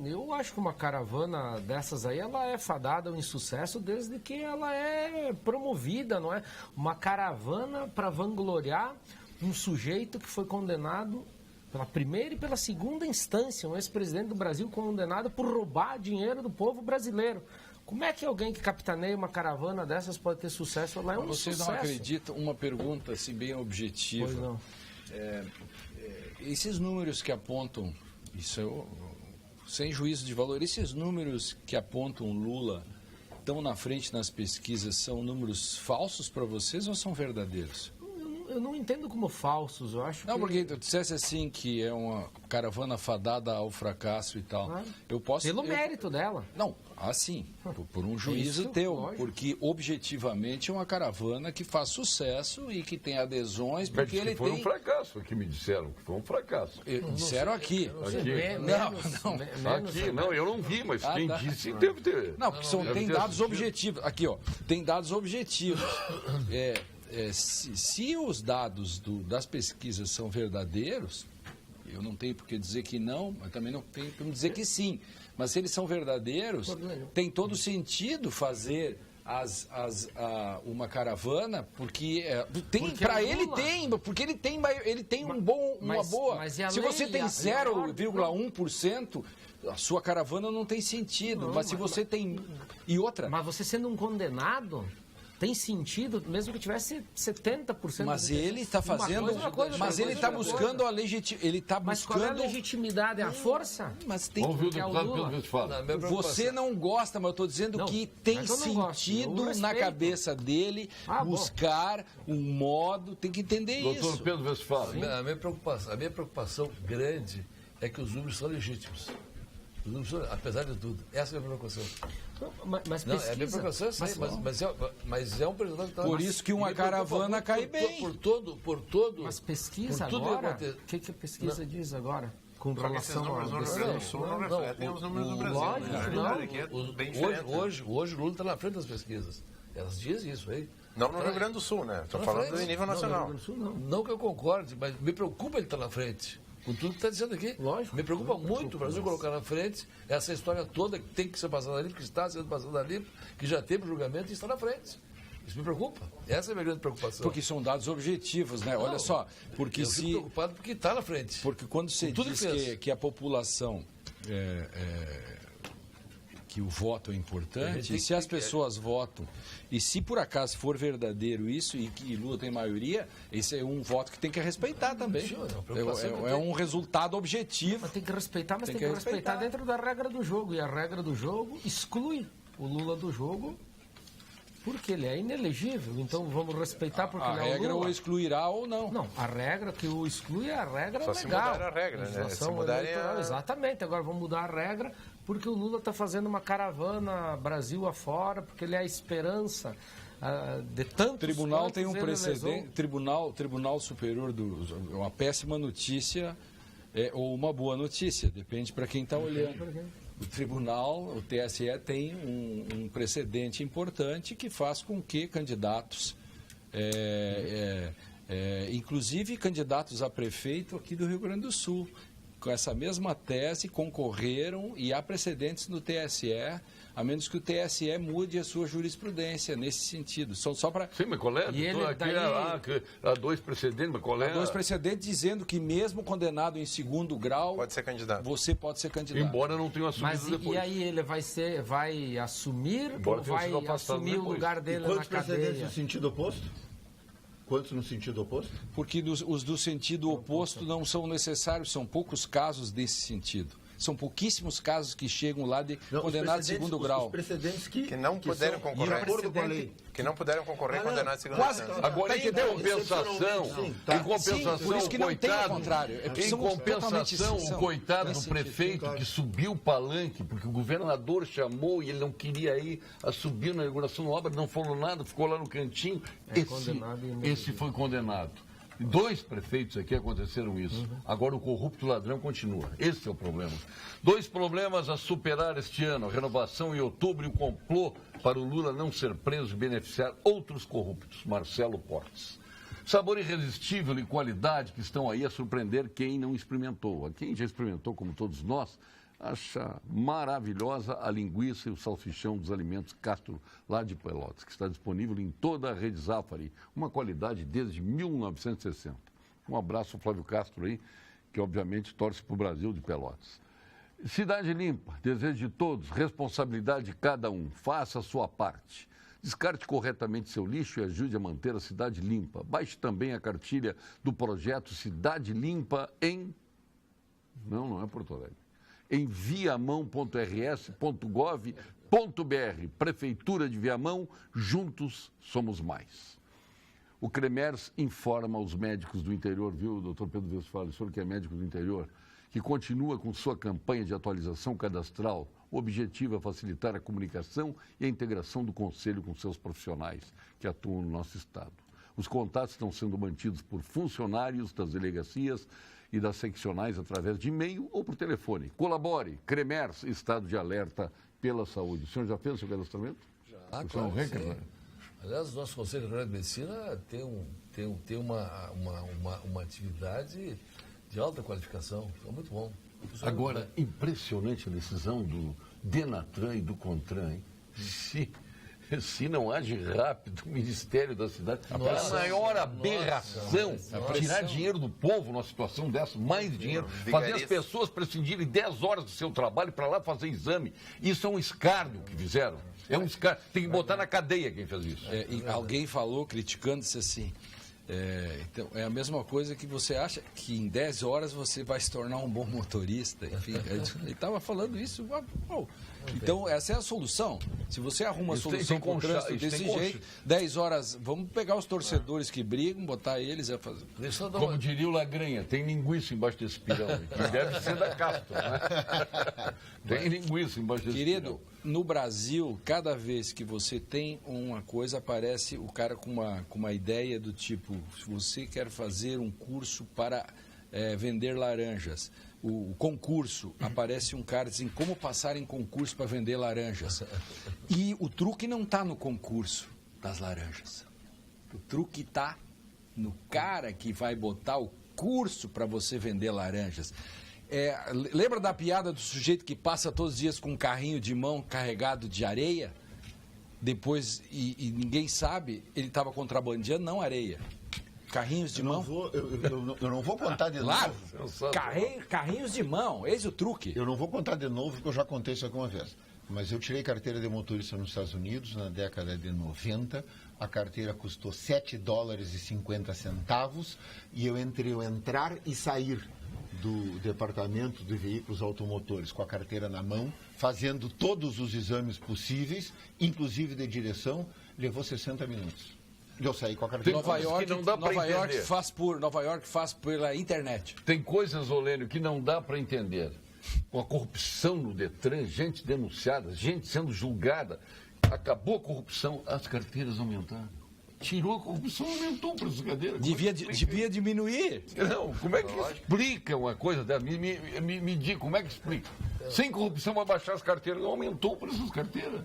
Speaker 6: Eu acho que uma caravana dessas aí, ela é fadada ao insucesso desde que ela é promovida, não é? Uma caravana para vangloriar um sujeito que foi condenado pela primeira e pela segunda instância, um ex-presidente do Brasil condenado por roubar dinheiro do povo brasileiro. Como é que alguém que capitaneia uma caravana dessas pode ter sucesso? Lá é um
Speaker 5: Vocês
Speaker 6: sucesso.
Speaker 5: não acreditam? Uma pergunta assim, bem objetiva.
Speaker 6: Pois não.
Speaker 5: Esses números que apontam, isso sem juízo de valor, esses números que apontam Lula estão na frente nas pesquisas, são números falsos para vocês ou são verdadeiros?
Speaker 6: Eu não entendo como falsos, eu acho
Speaker 5: Não,
Speaker 6: que...
Speaker 5: porque tu dissesse assim que é uma caravana fadada ao fracasso e tal.
Speaker 6: Ah,
Speaker 5: Eu posso...
Speaker 6: Pelo mérito dela.
Speaker 5: Não, assim, por um juízo
Speaker 6: Isso,
Speaker 5: teu,
Speaker 6: lógico.
Speaker 5: porque objetivamente é uma caravana que faz sucesso e que tem adesões,
Speaker 2: Mas
Speaker 5: porque
Speaker 2: disse
Speaker 5: ele
Speaker 2: que foi
Speaker 5: tem...
Speaker 2: um fracasso, aqui me disseram que foi um fracasso.
Speaker 5: Disseram aqui.
Speaker 2: Aqui, não, eu não vi, mas quem
Speaker 5: tá.
Speaker 2: disse deve ter.
Speaker 5: Não, porque tem
Speaker 2: ter
Speaker 5: dados
Speaker 2: assistido.
Speaker 5: objetivos. Aqui, ó, tem dados objetivos. Se os dados das pesquisas são verdadeiros, eu não tenho por que dizer que não, mas também não tenho por que dizer que sim. Mas se eles são verdadeiros, tem todo sentido fazer uma caravana, porque para ele tem, porque ele tem uma boa.
Speaker 6: Mas
Speaker 5: se você tem 0,1%, a sua caravana não tem sentido. Mas se você tem... E outra...
Speaker 6: Mas você sendo um condenado... Tem sentido, mesmo que tivesse 70%.
Speaker 5: Mas ele está fazendo... Mas ele está buscando a legitimidade.
Speaker 6: Mas qual é a legitimidade? A força?
Speaker 5: Mas tem
Speaker 2: Vamos ver o
Speaker 6: que é o
Speaker 2: deputado
Speaker 6: Lula.
Speaker 2: pelo menos fala.
Speaker 5: Você não gosta, mas eu estou dizendo
Speaker 6: Não,
Speaker 5: que tem
Speaker 6: mas eu não gosto. Eu
Speaker 5: sentido na
Speaker 6: respeito.
Speaker 5: cabeça dele buscar um modo, tem que entender
Speaker 2: Doutor
Speaker 5: isso.
Speaker 2: Pedro Westphal.
Speaker 7: A minha preocupação grande é que os números são legítimos. Os números são, apesar de tudo. Essa é a minha preocupação.
Speaker 6: Mas
Speaker 7: Não,
Speaker 6: pesquisa.
Speaker 7: é a minha preocupação, eu sei, mas é um personagem que está...
Speaker 5: Por isso que uma caravana cai bem.
Speaker 7: Por todo...
Speaker 6: Mas pesquisa
Speaker 7: por tudo
Speaker 6: agora?
Speaker 7: que
Speaker 6: O que a pesquisa diz agora? Com
Speaker 4: Só que esses
Speaker 6: relação
Speaker 4: números
Speaker 6: ao
Speaker 4: no Rio Grande do Sul não refletem os números do Brasil.
Speaker 6: lógico,
Speaker 4: né? A
Speaker 6: não.
Speaker 4: realidade aqui é bem diferente.
Speaker 7: Hoje o Lula está na frente das pesquisas. Elas dizem isso aí.
Speaker 4: Não no Rio Grande do Sul, né? Estou falando em nível nacional.
Speaker 7: Não que eu concorde, mas me preocupa ele estar na frente. Com tudo que está dizendo aqui.
Speaker 6: Lógico.
Speaker 7: Me preocupa muito o Brasil colocar na frente essa história toda que tem que ser passada ali, que está sendo passada ali, que já teve julgamento e está na frente. Isso me preocupa. Essa é a minha grande preocupação.
Speaker 5: Porque são dados objetivos, né? Olha só, porque
Speaker 7: eu fico preocupado porque está na frente.
Speaker 5: Porque quando você diz que a população que o voto é importante, e se as pessoas votam, e se por acaso for verdadeiro isso, e que Lula tem maioria, esse é um voto que tem que respeitar também. É um resultado objetivo.
Speaker 6: Mas tem que respeitar, mas tem que respeitar dentro da regra do jogo. E a regra do jogo exclui o Lula do jogo porque ele é inelegível. Então vamos respeitar porque ele é o Lula.
Speaker 5: A regra o excluirá ou não.
Speaker 6: Não, a regra que o exclui é a regra
Speaker 4: só
Speaker 6: legal.
Speaker 4: se mudar a regra, né? Se mudarem
Speaker 6: Exatamente. Agora vamos mudar a regra porque o Lula está fazendo uma caravana Brasil afora, porque ele é a esperança de tantos.
Speaker 5: O tribunal tem um precedente. Tribunal Superior uma péssima notícia ou uma boa notícia, depende para quem está olhando. O tribunal, o TSE, tem um precedente importante que faz com que candidatos, inclusive candidatos a prefeito aqui do Rio Grande do Sul, com essa mesma tese, concorreram e há precedentes no TSE, a menos que o TSE mude a sua jurisprudência nesse sentido. Só para...
Speaker 2: Sim, mas qual é? Há dois precedentes, mas qual é?
Speaker 5: Há dois precedentes dizendo que mesmo condenado em segundo grau...
Speaker 4: Pode ser candidato.
Speaker 5: Você pode ser candidato.
Speaker 2: Embora não tenha assumido depois.
Speaker 6: Mas e aí ele vai assumir
Speaker 2: Embora
Speaker 6: ou vai assumir o lugar dele na cadeia?
Speaker 3: Quantos precedentes no sentido oposto? Quantos no sentido oposto?
Speaker 5: Porque os do sentido oposto não são necessários, são poucos casos desse sentido. São pouquíssimos casos que chegam lá de condenados em segundo grau.
Speaker 3: Os precedentes que
Speaker 4: não puderam concorrer.
Speaker 3: De acordo com a lei.
Speaker 4: Que não puderam concorrer condenados em segundo grau.
Speaker 2: Agora, em compensação,
Speaker 5: por isso que não tem o contrário.
Speaker 2: Em compensação, o coitado do prefeito que subiu o palanque, porque o governador chamou e ele não queria ir, subiu na inauguração da obra, não falou nada, ficou lá no cantinho. Esse foi condenado. 2 prefeitos aqui aconteceram isso. Agora o corrupto ladrão continua. Esse é o problema. 2 problemas a superar este ano. A renovação em outubro e o complô para o Lula não ser preso e beneficiar outros corruptos. Marcelo Portes. Sabor irresistível e qualidade que estão aí a surpreender quem não experimentou. Quem já experimentou, como todos nós, acha maravilhosa a linguiça e o salsichão dos alimentos Castro, lá de Pelotas, que está disponível em toda a rede Zafari, uma qualidade desde 1960. Um abraço ao Flávio Castro aí, que obviamente torce para o Brasil de Pelotas. Cidade limpa, desejo de todos, responsabilidade de cada um, faça a sua parte. Descarte corretamente seu lixo e ajude a manter a cidade limpa. Baixe também a cartilha do projeto Cidade Limpa em... Não é Porto Alegre. Em viamão.rs.gov.br. Prefeitura de Viamão, juntos somos mais. O CREMERS informa os médicos do interior, viu, doutor Pedro Westphal, o senhor que é médico do interior, que continua com sua campanha de atualização cadastral. O objetivo é facilitar a comunicação e a integração do Conselho com seus profissionais que atuam no nosso Estado. Os contatos estão sendo mantidos por funcionários das delegacias e das seccionais através de e-mail ou por telefone. Colabore, CREMERS, Estado de Alerta pela Saúde. O senhor já fez o seu cadastramento?
Speaker 7: Já, claro. Aliás, o nosso Conselho Regional de Medicina tem uma atividade de alta qualificação. É muito bom.
Speaker 2: Agora, impressionante a decisão do Denatran e do CONTRAN, hein? Se não age rápido o Ministério da Cidade, a maior aberração, tirar dinheiro do povo numa situação dessa, mais dinheiro, fazer as pessoas prescindirem 10 horas do seu trabalho para lá fazer exame. Isso é um escárnio que fizeram. É um escárnio. Tem que botar na cadeia quem fez isso.
Speaker 5: Alguém falou, criticando, disse assim, então, é a mesma coisa que você acha que em 10 horas você vai se tornar um bom motorista, enfim. Ele estava falando isso. Então, essa é a solução. Se você arruma a solução com o trânsito desse jeito, 10 horas, vamos pegar os torcedores que brigam, botar eles a fazer.
Speaker 2: Como diria o Lagranha, tem linguiça embaixo desse pirão, que deve ser da Castro, né? Tem linguiça embaixo desse pirão.
Speaker 5: Querido, no Brasil, cada vez que você tem uma coisa, aparece o cara com uma ideia do tipo, se você quer fazer um curso para vender laranjas, o concurso, aparece um cara dizendo como passar em concurso para vender laranjas. E o truque não está no concurso das laranjas. O truque está no cara que vai botar o recurso para você vender laranjas. Lembra da piada do sujeito que passa todos os dias com um carrinho de mão carregado de areia? Depois, e ninguém sabe, ele estava contrabandeando, não areia. Carrinhos de mão.
Speaker 3: Eu não vou contar de
Speaker 5: claro,
Speaker 3: novo.
Speaker 5: Carrinhos de mão, eis o truque.
Speaker 3: Eu não vou contar de novo, porque eu já contei isso alguma vez. Mas eu tirei carteira de motorista nos Estados Unidos na década de 90. A carteira custou $7,50 e eu entrar e sair do departamento de veículos automotores com a carteira na mão, fazendo todos os exames possíveis, inclusive de direção, levou 60 minutos. Eu saí com a carteira.
Speaker 5: Nova York faz pela internet.
Speaker 2: Tem coisas, Olênio, que não dá para entender. Com a corrupção no Detran, gente denunciada, gente sendo julgada, acabou a corrupção, as carteiras aumentaram. Tirou a corrupção, aumentou o preço da cadeira.
Speaker 5: Devia diminuir.
Speaker 2: Não, como é que explica uma coisa dessa? Me diga, como é que explica? Sem corrupção vai baixar as carteiras, aumentou o preço das carteiras.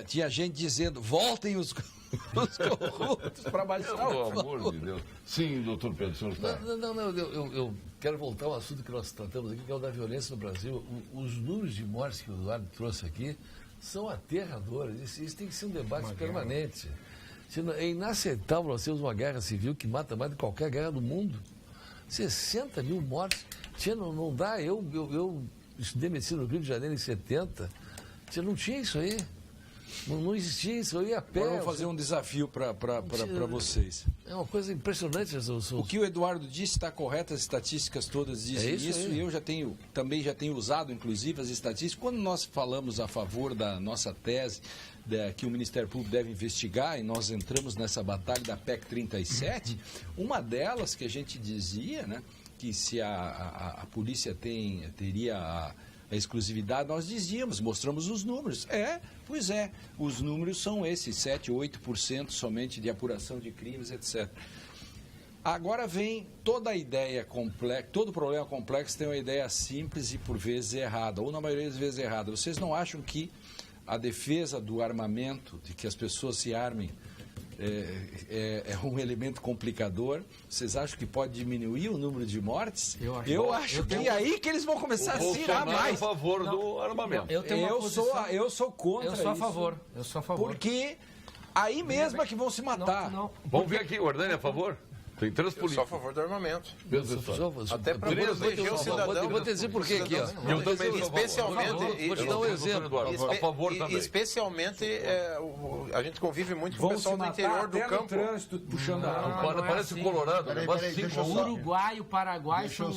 Speaker 5: Tinha gente dizendo, voltem os corruptos para baixar.
Speaker 2: Pelo amor de Deus. Sim, doutor Pedro, o senhor está...
Speaker 7: Não, eu quero voltar ao assunto que nós tratamos aqui, que é o da violência no Brasil. Os números de mortes que o Eduardo trouxe aqui são aterradores. Isso tem que ser um debate permanente. É inaceitável nós termos uma guerra civil que mata mais do que qualquer guerra do mundo. 60 mil mortes. Não dá. Eu estudei medicina no Rio de Janeiro em 70. Não tinha isso aí. Não existia isso. Eu ia a pé.
Speaker 5: Agora vou fazer um desafio para vocês.
Speaker 7: É uma coisa impressionante.
Speaker 5: O que o Eduardo disse está correto, as estatísticas todas dizem isso. E eu também já tenho usado, inclusive, as estatísticas. Quando nós falamos a favor da nossa tese, que o Ministério Público deve investigar, e nós entramos nessa batalha da PEC 37, uma delas que a gente dizia, né, que se a polícia teria a exclusividade, nós dizíamos, mostramos os números. Pois é, os números são esses, 7%, 8% somente de apuração de crimes, etc. Agora vem toda a ideia complexa, todo problema complexo tem uma ideia simples e por vezes errada, ou na maioria das vezes errada. Vocês não acham que a defesa do armamento, de que as pessoas se armem, é um elemento complicador? Vocês acham que pode diminuir o número de mortes? Eu acho que é aí que eles vão começar a se irar mais.
Speaker 2: Eu sou a favor do armamento.
Speaker 5: Eu sou contra isso.
Speaker 6: Eu sou a favor.
Speaker 5: Porque aí mesmo é que vão se matar.
Speaker 2: Vamos ver aqui, o Ordani é a favor? Tem três políticos.
Speaker 4: Eu sou a favor do armamento.
Speaker 7: Até para proteger o cidadão. Vou te dizer por quê aqui, ó.
Speaker 4: Especialmente...
Speaker 7: Vou te dar um exemplo.
Speaker 2: A favor também.
Speaker 4: Especialmente, a gente convive muito com o pessoal do interior do campo.
Speaker 5: Trânsito, puxando a arma.
Speaker 2: Parece o Colorado.
Speaker 6: O Uruguai e o Paraguai são o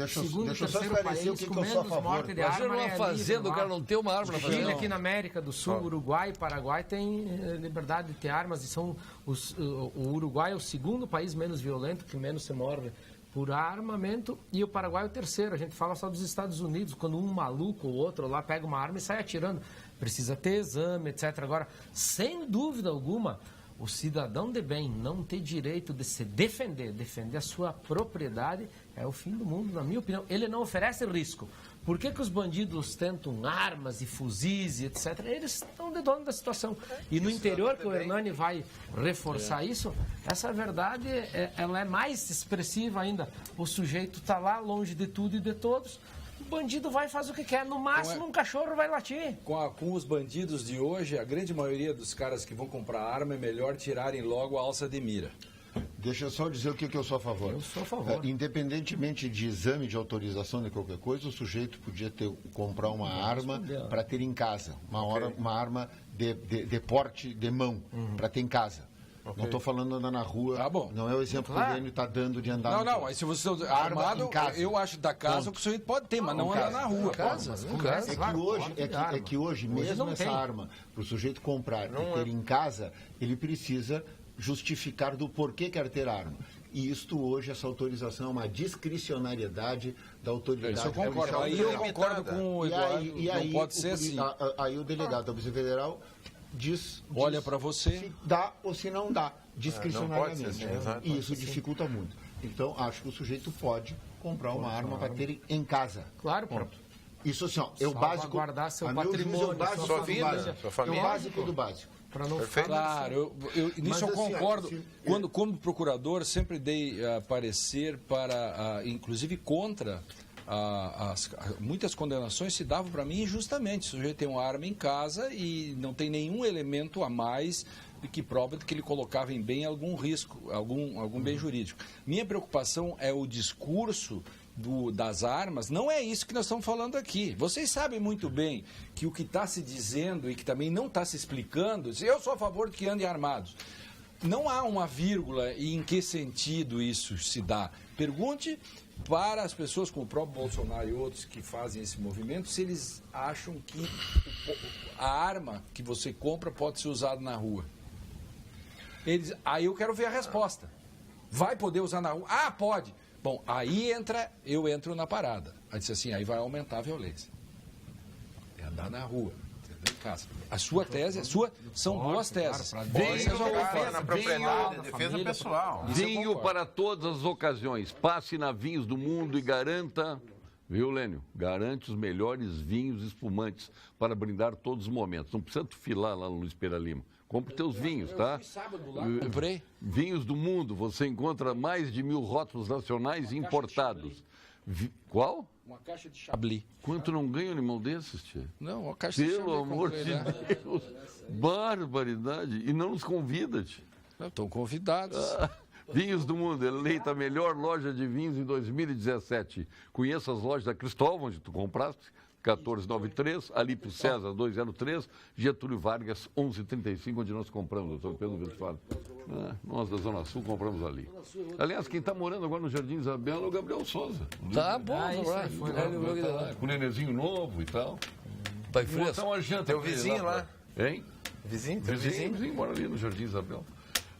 Speaker 6: segundo e terceiro país com menos morte de arma.
Speaker 7: Imagina numa fazenda, o cara não tem uma arma na fazenda.
Speaker 6: Chile aqui na América do Sul, Uruguai e Paraguai têm liberdade de ter armas e são o Uruguai é o segundo país menos violento, que menos se morre por armamento, e o Paraguai é o terceiro. A gente fala só dos Estados Unidos, quando um maluco ou outro lá pega uma arma e sai atirando. Precisa ter exame, etc. Agora, sem dúvida alguma, o cidadão de bem não ter direito de se defender a sua propriedade é o fim do mundo, na minha opinião. Ele não oferece risco. Por que os bandidos tentam armas e fuzis e etc? Eles estão de dono da situação. E no interior, que o Hernani vai reforçar isso, essa verdade ela é mais expressiva ainda. O sujeito está lá, longe de tudo e de todos. O bandido vai e faz o que quer. No máximo, um cachorro vai latir.
Speaker 5: Com os bandidos de hoje, a grande maioria dos caras que vão comprar arma é melhor tirarem logo a alça de mira.
Speaker 3: Deixa eu só dizer o que eu sou a favor.
Speaker 6: Eu sou a favor.
Speaker 3: Independentemente de exame de autorização de qualquer coisa, o sujeito podia comprar uma arma para ter em casa. Uma arma de porte de mão para ter em casa. Não estou falando andar na rua.
Speaker 5: Tá bom.
Speaker 3: Não é o exemplo que o Lênio está dando de andar
Speaker 5: Não, mas se você está armado, eu acho da casa o que o sujeito pode ter, mas não andar na rua.
Speaker 3: É que hoje, mesmo essa arma, para o sujeito comprar e ter em casa, ele precisa justificar do porquê quer ter arma. E isto hoje, essa autorização é uma discricionariedade da autoridade.
Speaker 5: Isso eu concordo. Aí eu concordo com o Eduardo. Não pode ser assim.
Speaker 3: Aí o delegado da Polícia Federal
Speaker 5: olha para você,
Speaker 3: se dá ou se não dá, discricionariamente.
Speaker 4: Assim,
Speaker 3: e isso dificulta muito. Então, acho que o sujeito pode comprar uma arma para ter em casa.
Speaker 6: Claro, pronto.
Speaker 3: Isso assim, ó, é o básico.
Speaker 6: Guardar seu
Speaker 3: a meu juízo,
Speaker 6: patrimônio,
Speaker 3: é o básico
Speaker 4: sua
Speaker 3: do
Speaker 4: vida,
Speaker 3: básico.
Speaker 4: sua família.
Speaker 3: É o básico do básico.
Speaker 6: Para não
Speaker 4: Perfeito.
Speaker 5: Claro, nisso eu
Speaker 3: assim,
Speaker 5: concordo.
Speaker 3: assim,
Speaker 5: Como procurador, sempre dei parecer para, inclusive contra muitas condenações se davam para mim injustamente. O sujeito tem uma arma em casa e não tem nenhum elemento a mais que prova que ele colocava em bem algum risco, algum bem jurídico. Minha preocupação é o discurso das armas. Não é isso que nós estamos falando aqui. Vocês sabem muito bem que o que está se dizendo e que também não está se explicando, eu sou a favor de que andem armados. Não há uma vírgula e em que sentido isso se dá. Pergunte para as pessoas como o próprio Bolsonaro e outros que fazem esse movimento se eles acham que a arma que você compra pode ser usada na rua. Aí eu quero ver a resposta. Vai poder usar na rua? Ah, pode. Bom, aí eu entro na parada. Aí disse assim, aí vai aumentar a violência. É andar na rua, entendeu? Em casa. A sua tese, são boas teses.
Speaker 4: Na propriedade, defesa pessoal.
Speaker 2: Vinho para todas as ocasiões. Passe na Vinhos do Mundo e garanta, viu, Lênio? Garante os melhores vinhos espumantes para brindar todos os momentos. Não precisa tu filar lá no Luiz Pereira Lima. Compre teus vinhos, tá?
Speaker 5: Comprei.
Speaker 2: Vinhos do Mundo, você encontra mais de 1000 rótulos nacionais importados. Qual?
Speaker 5: Uma caixa de Chablis.
Speaker 2: Quanto não ganha um animal desses, tia?
Speaker 5: Não, uma caixa de Chablis.
Speaker 2: Pelo amor de Deus. Barbaridade. E não nos convida, tia.
Speaker 5: Estão convidados.
Speaker 2: Vinhos do Mundo, eleita a melhor loja de vinhos em 2017. Conheça as lojas da Cristóvão, onde tu compraste. 1493, Alípio César 203, Getúlio Vargas 1135, onde nós compramos, doutor Pedro Westphal. Nós da Zona Sul compramos ali. Aliás, quem está morando agora no Jardim Isabel é o Gabriel Souza.
Speaker 7: Tá bom,
Speaker 2: Com o nenenzinho novo e tal.
Speaker 7: Pai fresco.
Speaker 2: Uma janta.
Speaker 4: Teu vizinho lá.
Speaker 2: Hein? Vizinho mora ali no Jardim Isabel.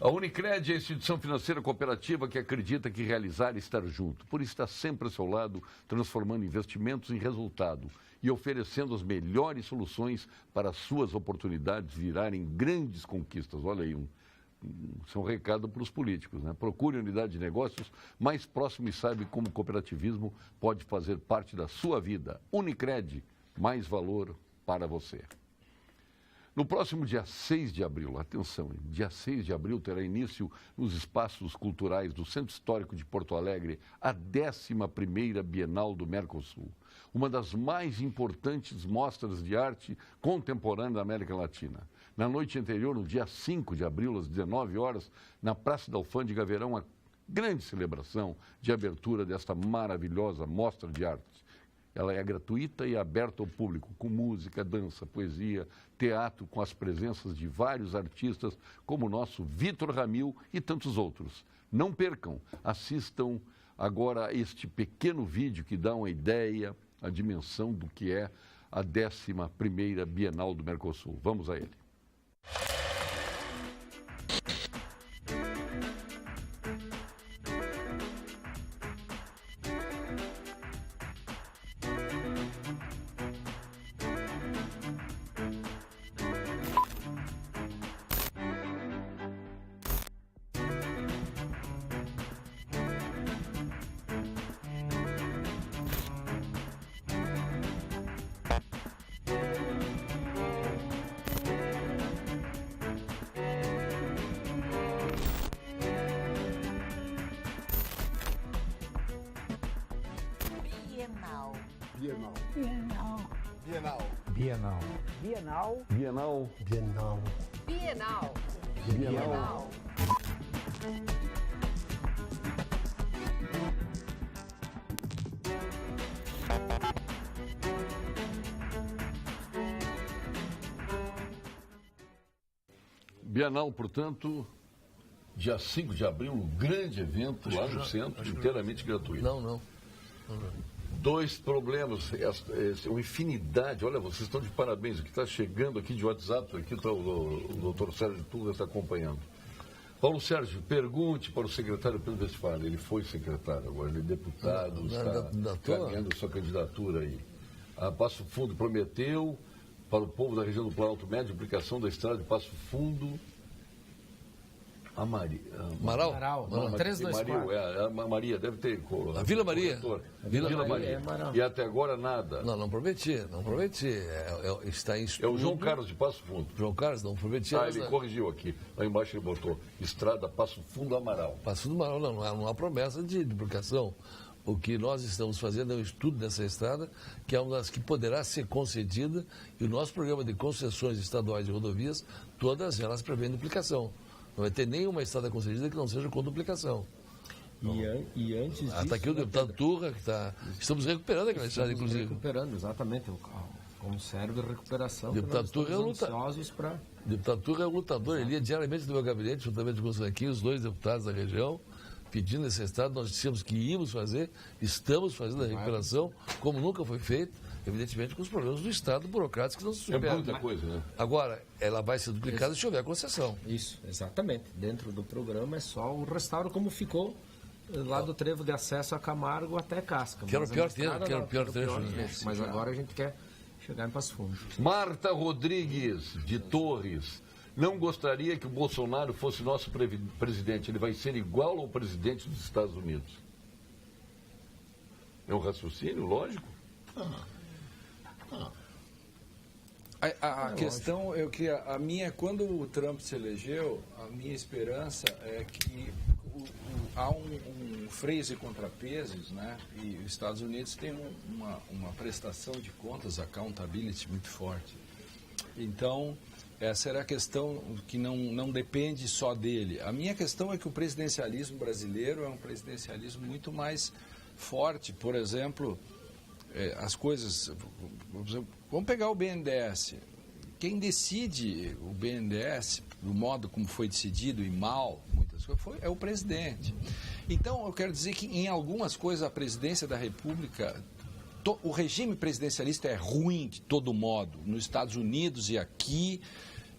Speaker 2: A Unicred é a instituição financeira cooperativa que acredita que realizar é estar junto. Por isso está sempre ao seu lado, transformando investimentos em resultado e oferecendo as melhores soluções para as suas oportunidades virarem grandes conquistas. Olha aí, isso é um recado para os políticos, né? Procure a unidade de negócios mais próxima e saiba como o cooperativismo pode fazer parte da sua vida. Unicred, mais valor para você. No próximo dia 6 de abril, atenção, dia 6 de abril terá início nos espaços culturais do Centro Histórico de Porto Alegre a 11ª Bienal do Mercosul, uma das mais importantes mostras de arte contemporânea da América Latina. Na noite anterior, no dia 5 de abril, às 19 horas, na Praça da Alfândega haverá uma grande celebração de abertura desta maravilhosa mostra de arte. Ela é gratuita e aberta ao público, com música, dança, poesia, teatro, com as presenças de vários artistas, como o nosso Vitor Ramil e tantos outros. Não percam, assistam agora a este pequeno vídeo que dá uma ideia, a dimensão do que é a 11ª Bienal do Mercosul. Vamos a ele. Bienal, portanto, dia 5 de abril, um grande evento lá no centro, inteiramente gratuito.
Speaker 7: Não.
Speaker 2: 2 problemas, uma infinidade. Olha, vocês estão de parabéns. O que está chegando aqui de WhatsApp, aqui está o doutor Sérgio Turra está acompanhando. Paulo Sérgio, pergunte para o secretário Pedro Westphal. Ele foi secretário, agora ele é deputado, está carregando sua candidatura aí. A Passo Fundo prometeu para o povo da região do Planalto Médio a aplicação da estrada de Passo Fundo
Speaker 7: Amaral?
Speaker 6: Amaral,
Speaker 7: Não,
Speaker 6: 324.
Speaker 2: A Maria, deve ter.
Speaker 7: A Vila Maria.
Speaker 2: Vila Maria. E até agora nada.
Speaker 7: Não prometi. Está em estudo.
Speaker 2: É o João Carlos de Passo Fundo.
Speaker 7: João Carlos, não prometi.
Speaker 2: Ele corrigiu aqui. Lá embaixo ele botou Estrada Passo Fundo Amaral.
Speaker 7: Passo Fundo Amaral, não há promessa de duplicação. O que nós estamos fazendo é um estudo dessa estrada, que é uma das que poderá ser concedida, e o nosso programa de concessões estaduais de rodovias, todas elas prevêem duplicação. Não vai ter nenhuma estrada concedida que não seja com duplicação.
Speaker 6: E antes disso...
Speaker 7: Está aqui o deputado Turra, que está... Estamos recuperando aquela estrada, inclusive.
Speaker 6: Recuperando, exatamente. Como serve de recuperação.
Speaker 7: O deputado Turra é o deputado Turra é o lutador. Ele ia diariamente no meu gabinete, juntamente com os dois deputados da região, pedindo essa estrada. Nós dissemos que íamos fazer, estamos fazendo a recuperação, como nunca foi feito, evidentemente com os problemas do Estado burocráticos que não se superam.
Speaker 2: É muita coisa, né?
Speaker 7: Agora, ela vai ser duplicada se houver concessão.
Speaker 6: Isso, exatamente. Dentro do programa é só o restauro como ficou lá do trevo de acesso a Camargo até Casca.
Speaker 7: Que era o pior trecho.
Speaker 6: Mas agora a gente quer chegar em Passo Fundo.
Speaker 2: Marta Rodrigues, de Torres. Não gostaria que o Bolsonaro fosse nosso presidente. Ele vai ser igual ao presidente dos Estados Unidos. É um raciocínio lógico?
Speaker 5: A questão é que quando o Trump se elegeu, a minha esperança é que há um freios e contrapesos, né? E os Estados Unidos têm uma prestação de contas, accountability muito forte. Então, essa era a questão que não depende só dele. A minha questão é que o presidencialismo brasileiro é um presidencialismo muito mais forte. Por exemplo, as coisas... Vamos pegar o BNDES. Quem decide o BNDES, do modo como foi decidido e mal, muitas coisas, é o presidente. Então, eu quero dizer que em algumas coisas a presidência da República... O regime presidencialista é ruim de todo modo, nos Estados Unidos e aqui,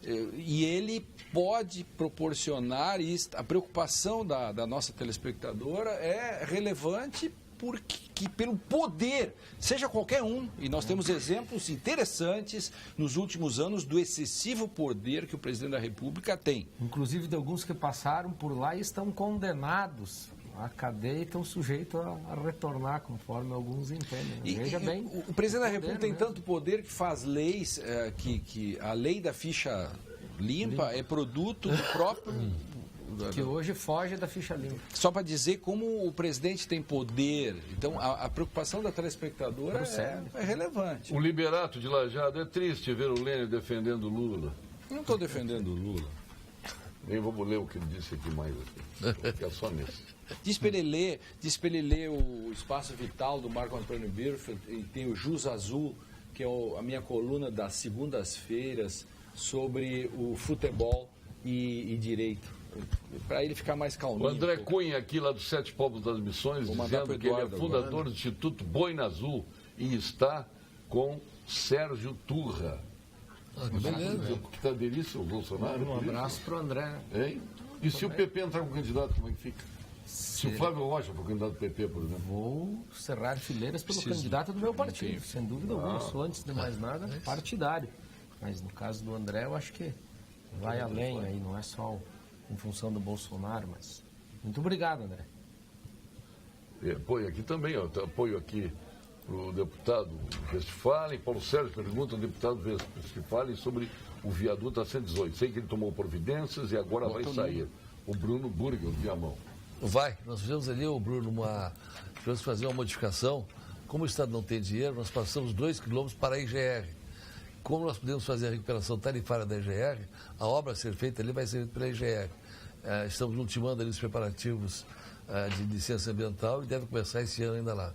Speaker 5: e ele pode proporcionar, e a preocupação da nossa telespectadora é relevante pelo poder, seja qualquer um, e nós temos exemplos interessantes nos últimos anos do excessivo poder que o presidente da República tem.
Speaker 6: Inclusive de alguns que passaram por lá e estão condenados à cadeia e estão sujeitos a retornar, conforme alguns entendem. Veja bem.
Speaker 5: O presidente da República tem tanto poder que faz leis, que a lei da ficha limpa é produto do próprio...
Speaker 6: Que hoje foge da ficha limpa.
Speaker 5: Só para dizer como o presidente tem poder. Então, a preocupação da telespectadora é relevante.
Speaker 2: O Liberato de Lajado, é triste ver o Lênin defendendo o Lula.
Speaker 5: Não estou defendendo o Lula.
Speaker 2: Nem vamos ler o que ele disse aqui mais. Aqui. É só nesse.
Speaker 5: Diz para ele ler o Espaço Vital do Marco Antônio Birfer, e tem o Jus Azul, que é a minha coluna das segundas-feiras sobre o futebol e direito. Para ele ficar mais calminho.
Speaker 2: O André Cunha, aqui lá dos Sete Povos das Missões, dizendo que ele é fundador do Instituto Boina Azul e está com Sérgio Turra.
Speaker 7: Beleza.
Speaker 2: Que está delícia o Bolsonaro.
Speaker 6: Um abraço para o André.
Speaker 2: Hein? E se o PP entrar com candidato, como é que fica? Se o Flávio Rocha for candidato do PP, por exemplo.
Speaker 6: Vou cerrar fileiras pelo candidato do meu partido, sem dúvida alguma. Eu sou, antes de mais nada, partidário. Mas no caso do André, eu acho que vai além aí, não é só em função do Bolsonaro, mas... Muito obrigado, André.
Speaker 2: Apoio aqui também, ó, apoio aqui para o deputado Westphalen. Paulo Sérgio pergunta ao deputado Westphalen sobre o viaduto A118. Sei que ele tomou providências e agora vai sair. O Bruno Burger, de Viamão.
Speaker 7: Vai. Nós fizemos ali, o Bruno, tivemos que fazer uma modificação. Como o Estado não tem dinheiro, nós passamos 2 quilômetros para a IGR. Como nós podemos fazer a recuperação tarifária da IGR, a obra a ser feita ali vai ser feita pela IGR. Estamos ultimando ali os preparativos de licença ambiental e deve começar esse ano ainda lá.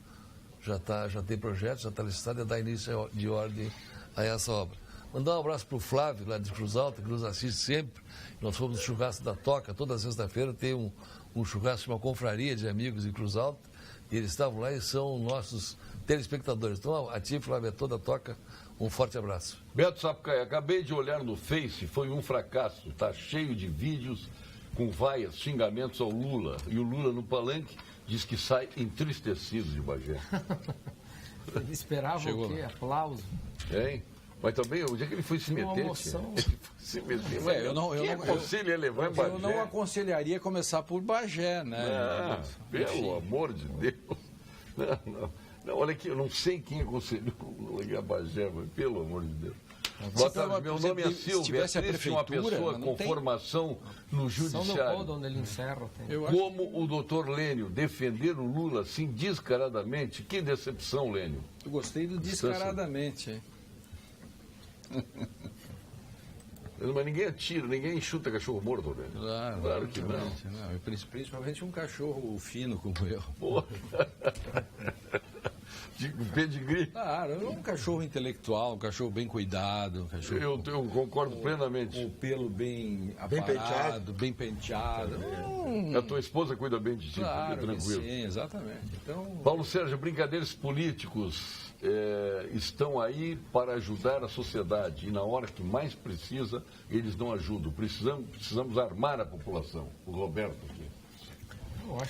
Speaker 7: Já tem projeto, já está licitado e dá início de ordem a essa obra. Mandar um abraço para o Flávio, lá de Cruz Alta, que nos assiste sempre. Nós fomos no churrasco da Toca, toda sexta-feira tem um churrasco, uma confraria de amigos em Cruz Alta, e eles estavam lá e são nossos telespectadores. Então, a ti, Flávio, a toda a Toca, um forte abraço.
Speaker 2: Beto Sapucaia, acabei de olhar no Face, foi um fracasso. Está cheio de vídeos com vaias, xingamentos ao Lula. E o Lula no palanque diz que sai entristecido de Bagé.
Speaker 6: Ele esperava o quê? Aplauso.
Speaker 2: Hein? Mas também, o dia que ele foi se meter, ele foi se meter.
Speaker 5: Eu não aconselharia começar por Bagé, né?
Speaker 2: Pelo amor de Deus. Não, olha aqui, eu não sei quem aconselhou o Bagé, mas pelo amor de Deus. Boa tarde, meu nome é Silvio. É uma pessoa com formação no judiciário.
Speaker 6: Onde ele encerra,
Speaker 2: como o doutor Lênio defender o Lula assim descaradamente. Que decepção, Lênio.
Speaker 5: Eu gostei do descaradamente, hein?
Speaker 2: Mas ninguém atira, ninguém chuta cachorro morto, né?
Speaker 5: Claro que não. Principalmente um cachorro fino como eu.
Speaker 2: Porra. De pedigree.
Speaker 5: Claro, um cachorro intelectual, um cachorro bem cuidado. Um cachorro
Speaker 2: eu concordo plenamente.
Speaker 5: Com o pelo bem aparado, bem penteado.
Speaker 2: A tua esposa cuida bem de ti,
Speaker 5: claro,
Speaker 2: tranquilo.
Speaker 5: Sim, exatamente. Então...
Speaker 2: Paulo Sérgio, brincadeiros políticos estão aí para ajudar a sociedade e na hora que mais precisa, eles não ajudam. Precisamos armar a população. O Roberto aqui.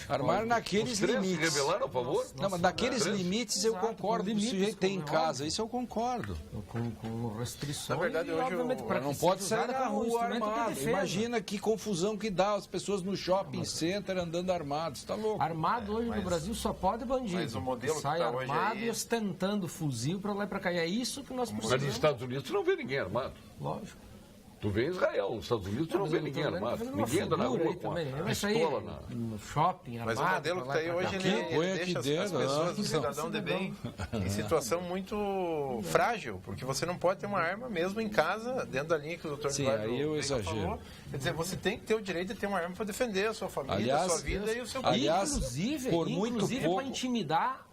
Speaker 5: Armar naqueles limites.
Speaker 2: Se revelaram a favor?
Speaker 5: Não, mas naqueles limites eu concordo. O sujeito tem em casa, isso eu concordo.
Speaker 6: Com restrições.
Speaker 4: Na verdade, hoje
Speaker 5: não pode sair na rua armado. Imagina que confusão que dá as pessoas no shopping center andando armados. Está louco.
Speaker 6: Armado hoje no Brasil só pode bandido.
Speaker 4: Mas o modelo
Speaker 6: sai
Speaker 4: que tá
Speaker 6: armado
Speaker 4: hoje
Speaker 6: e ostentando fuzil para lá e para cá. E é isso que nós precisamos.
Speaker 2: Mas nos Estados Unidos tu não vê ninguém armado.
Speaker 6: Lógico.
Speaker 2: Tu vê em Israel, nos Estados Unidos tu não vê ninguém armado. Ninguém anda na rua com a pistola
Speaker 6: no shopping armado.
Speaker 4: Mas o modelo que está aí hoje, ele deixa as pessoas, o cidadão de bem, em situação muito frágil, porque você não pode ter uma arma mesmo em casa, dentro da linha que o doutor
Speaker 5: Eduardo aí eu exagero.
Speaker 4: Falou. Quer dizer, você tem que ter o direito de ter uma arma para defender a sua família, a sua vida e o seu país.
Speaker 5: Aliás,
Speaker 6: inclusive
Speaker 5: pouco
Speaker 6: para intimidar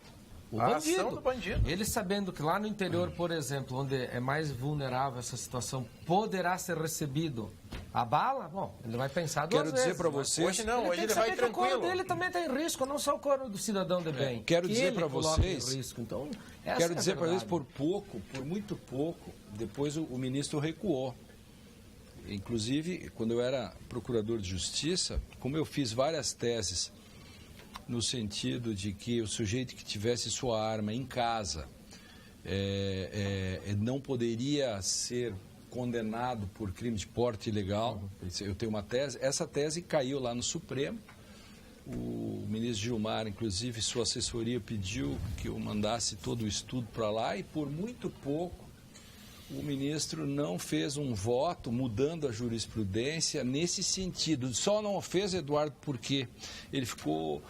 Speaker 6: o
Speaker 4: ação do bandido.
Speaker 6: Ele sabendo que lá no interior, por exemplo, onde é mais vulnerável essa situação, poderá ser recebido a bala, bom, ele vai pensar duas vezes.
Speaker 5: Quero dizer para vocês...
Speaker 4: Hoje não, hoje ele vai tranquilo.
Speaker 6: O coro dele também está em risco, não só o coro do cidadão de bem.
Speaker 5: Quero dizer para vocês...
Speaker 6: Então,
Speaker 5: quero dizer para vocês, por muito pouco, depois o ministro recuou. Inclusive, quando eu era procurador de justiça, como eu fiz várias teses no sentido de que o sujeito que tivesse sua arma em casa não poderia ser condenado por crime de porte ilegal. Eu tenho uma tese, essa tese caiu lá no Supremo. O ministro Gilmar, inclusive, sua assessoria pediu que eu mandasse todo o estudo para lá e por muito pouco o ministro não fez um voto mudando a jurisprudência nesse sentido. Só não fez, Eduardo, porque ele ficou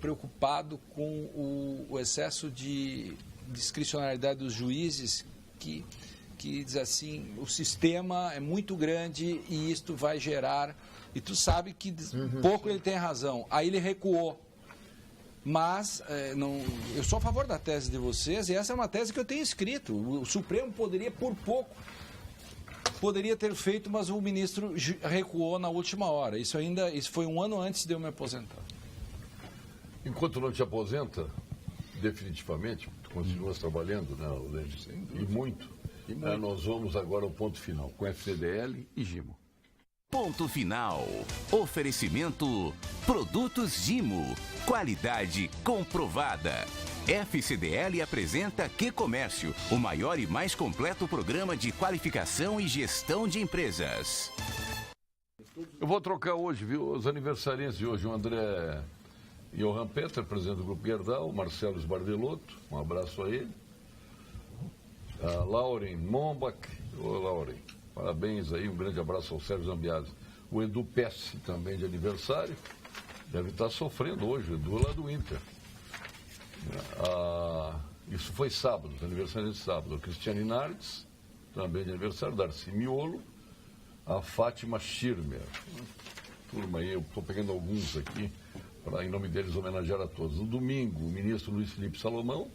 Speaker 5: preocupado com o excesso de discricionariedade dos juízes que diz assim, o sistema é muito grande e isto vai gerar... E tu sabe que pouco ele tem razão. Aí ele recuou. Mas eu sou a favor da tese de vocês e essa é uma tese que eu tenho escrito. O Supremo poderia, por pouco, ter feito, mas o ministro recuou na última hora. Isso foi um ano antes de eu me aposentar.
Speaker 2: Enquanto não te aposenta, definitivamente, tu continuas trabalhando, né, Lênio? E muito. Nós vamos agora ao ponto final, com FCDL e Gimo.
Speaker 1: Ponto final. Oferecimento Produtos Gimo. Qualidade comprovada. FCDL apresenta Que Comércio, o maior e mais completo programa de qualificação e gestão de empresas.
Speaker 2: Eu vou trocar hoje, viu? Os aniversariantes de hoje, o André Johan Peter, presidente do Grupo Gerdau, o Marcelo Sbardelotto, um abraço a ele. A Lauren Mombach, ô Lauren. Parabéns aí, um grande abraço ao Sérgio Zambiasi. O Edu Pesce, também de aniversário, deve estar sofrendo hoje, o Edu lá do Inter. Isso foi sábado, aniversário de sábado. A Cristiane Nardes, também de aniversário, Darcy Miolo, a Fátima Schirmer. Turma aí, eu estou pegando alguns aqui, para em nome deles homenagear a todos. No domingo, o ministro Luiz Felipe Salomão,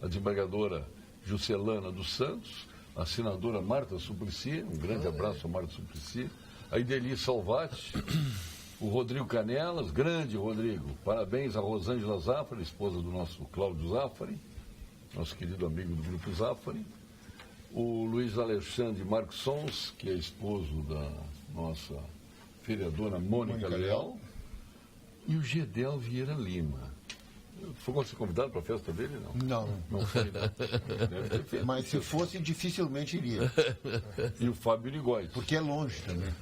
Speaker 2: a desembargadora Juscelana dos Santos, a senadora Marta Suplicy, um grande abraço a Marta Suplicy, a Ideli Salvati, o Rodrigo Canelas, grande Rodrigo, parabéns a Rosângela Zafari, esposa do nosso Cláudio Zafari, nosso querido amigo do Grupo Zafari, o Luiz Alexandre Marcos Sons, que é esposo da nossa vereadora Mônica Leal, e o Gedel Vieira Lima. Foi convidado para a festa dele?
Speaker 3: Não.
Speaker 2: Não foi, não. Deve ter feito.
Speaker 3: Mas se fosse, dificilmente iria.
Speaker 2: E o Fábio Ligóis.
Speaker 3: Porque é longe também.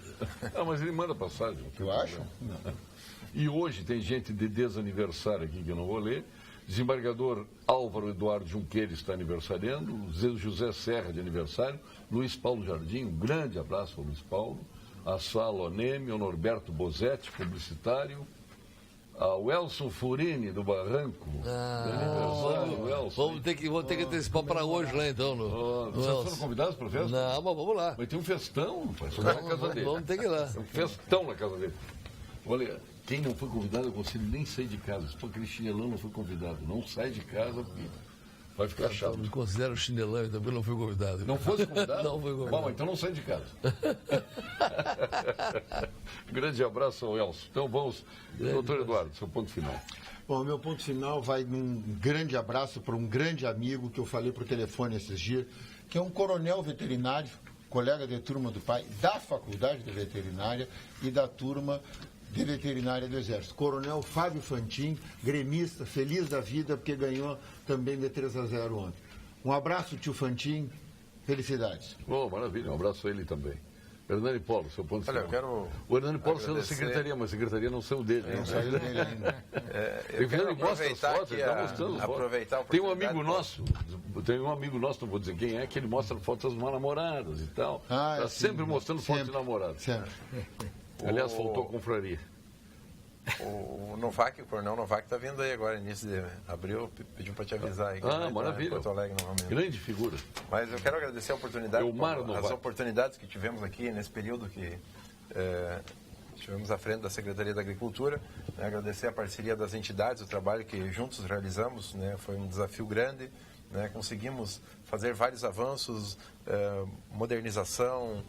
Speaker 2: Mas ele manda passagem.
Speaker 3: Tu acha? Não.
Speaker 2: E hoje tem gente de desaniversário aqui que eu não vou ler. Desembargador Álvaro Eduardo Junqueira está aniversariando. José Serra de aniversário. Luiz Paulo Jardim, um grande abraço ao Luiz Paulo. A Sala Oneme, o Norberto Bozetti, publicitário. O Elson Furini, do Barranco. Aniversário, Elson.
Speaker 7: Vamos ter que antecipar para hoje lá, então.
Speaker 2: Vocês foram convidados para a festa?
Speaker 7: Não, mas vamos lá.
Speaker 2: Vai ter um festão, rapaz, na casa dele.
Speaker 7: Vamos ter que ir lá.
Speaker 2: Um festão na casa dele. Olha, quem não foi convidado, eu consigo nem sair de casa. Se for aquele chinelão, não foi convidado. Não sai de casa, porque vai ficar chato.
Speaker 7: Me considero chinelão e também não fui convidado.
Speaker 2: Não fosse convidado?
Speaker 7: Não fui convidado.
Speaker 2: Bom, então não sai de casa. Grande abraço ao Elcio. Então vamos, doutor Eduardo, seu ponto final.
Speaker 3: Bom, meu ponto final vai num grande abraço para um grande amigo que eu falei por telefone esses dias, que é um coronel veterinário, colega de turma do pai, da Faculdade de Veterinária e da turma de Veterinária do Exército. Coronel Fábio Fantin, gremista, feliz da vida, porque ganhou também de 3-0 ontem. Um abraço, tio Fantin, felicidades.
Speaker 2: Maravilha, um abraço a ele também. Hernani Polo, seu ponto final.
Speaker 4: Olha, eu quero
Speaker 2: O Hernani Polo saiu da secretaria, mas a secretaria não saiu dele.
Speaker 3: Não saiu dele ainda.
Speaker 2: Eu quero aproveitar fotos, ele está mostrando
Speaker 4: aproveitar
Speaker 2: fotos. Tem um amigo nosso, não vou dizer quem é, que ele mostra fotos das namoradas e tal. Está sempre mostrando fotos de namoradas.
Speaker 3: Sempre.
Speaker 2: Aliás, faltou a confraria.
Speaker 4: O Novak, o Coronel Novak está vindo aí agora, início de abril, pediu para te avisar aí.
Speaker 2: Maravilha.
Speaker 4: Porto Alegre novamente.
Speaker 2: Grande figura.
Speaker 4: Mas eu quero agradecer a oportunidade, as oportunidades que tivemos aqui nesse período que estivemos à frente da Secretaria da Agricultura, né, agradecer a parceria das entidades, o trabalho que juntos realizamos, né, foi um desafio grande, né, conseguimos fazer vários avanços, modernização,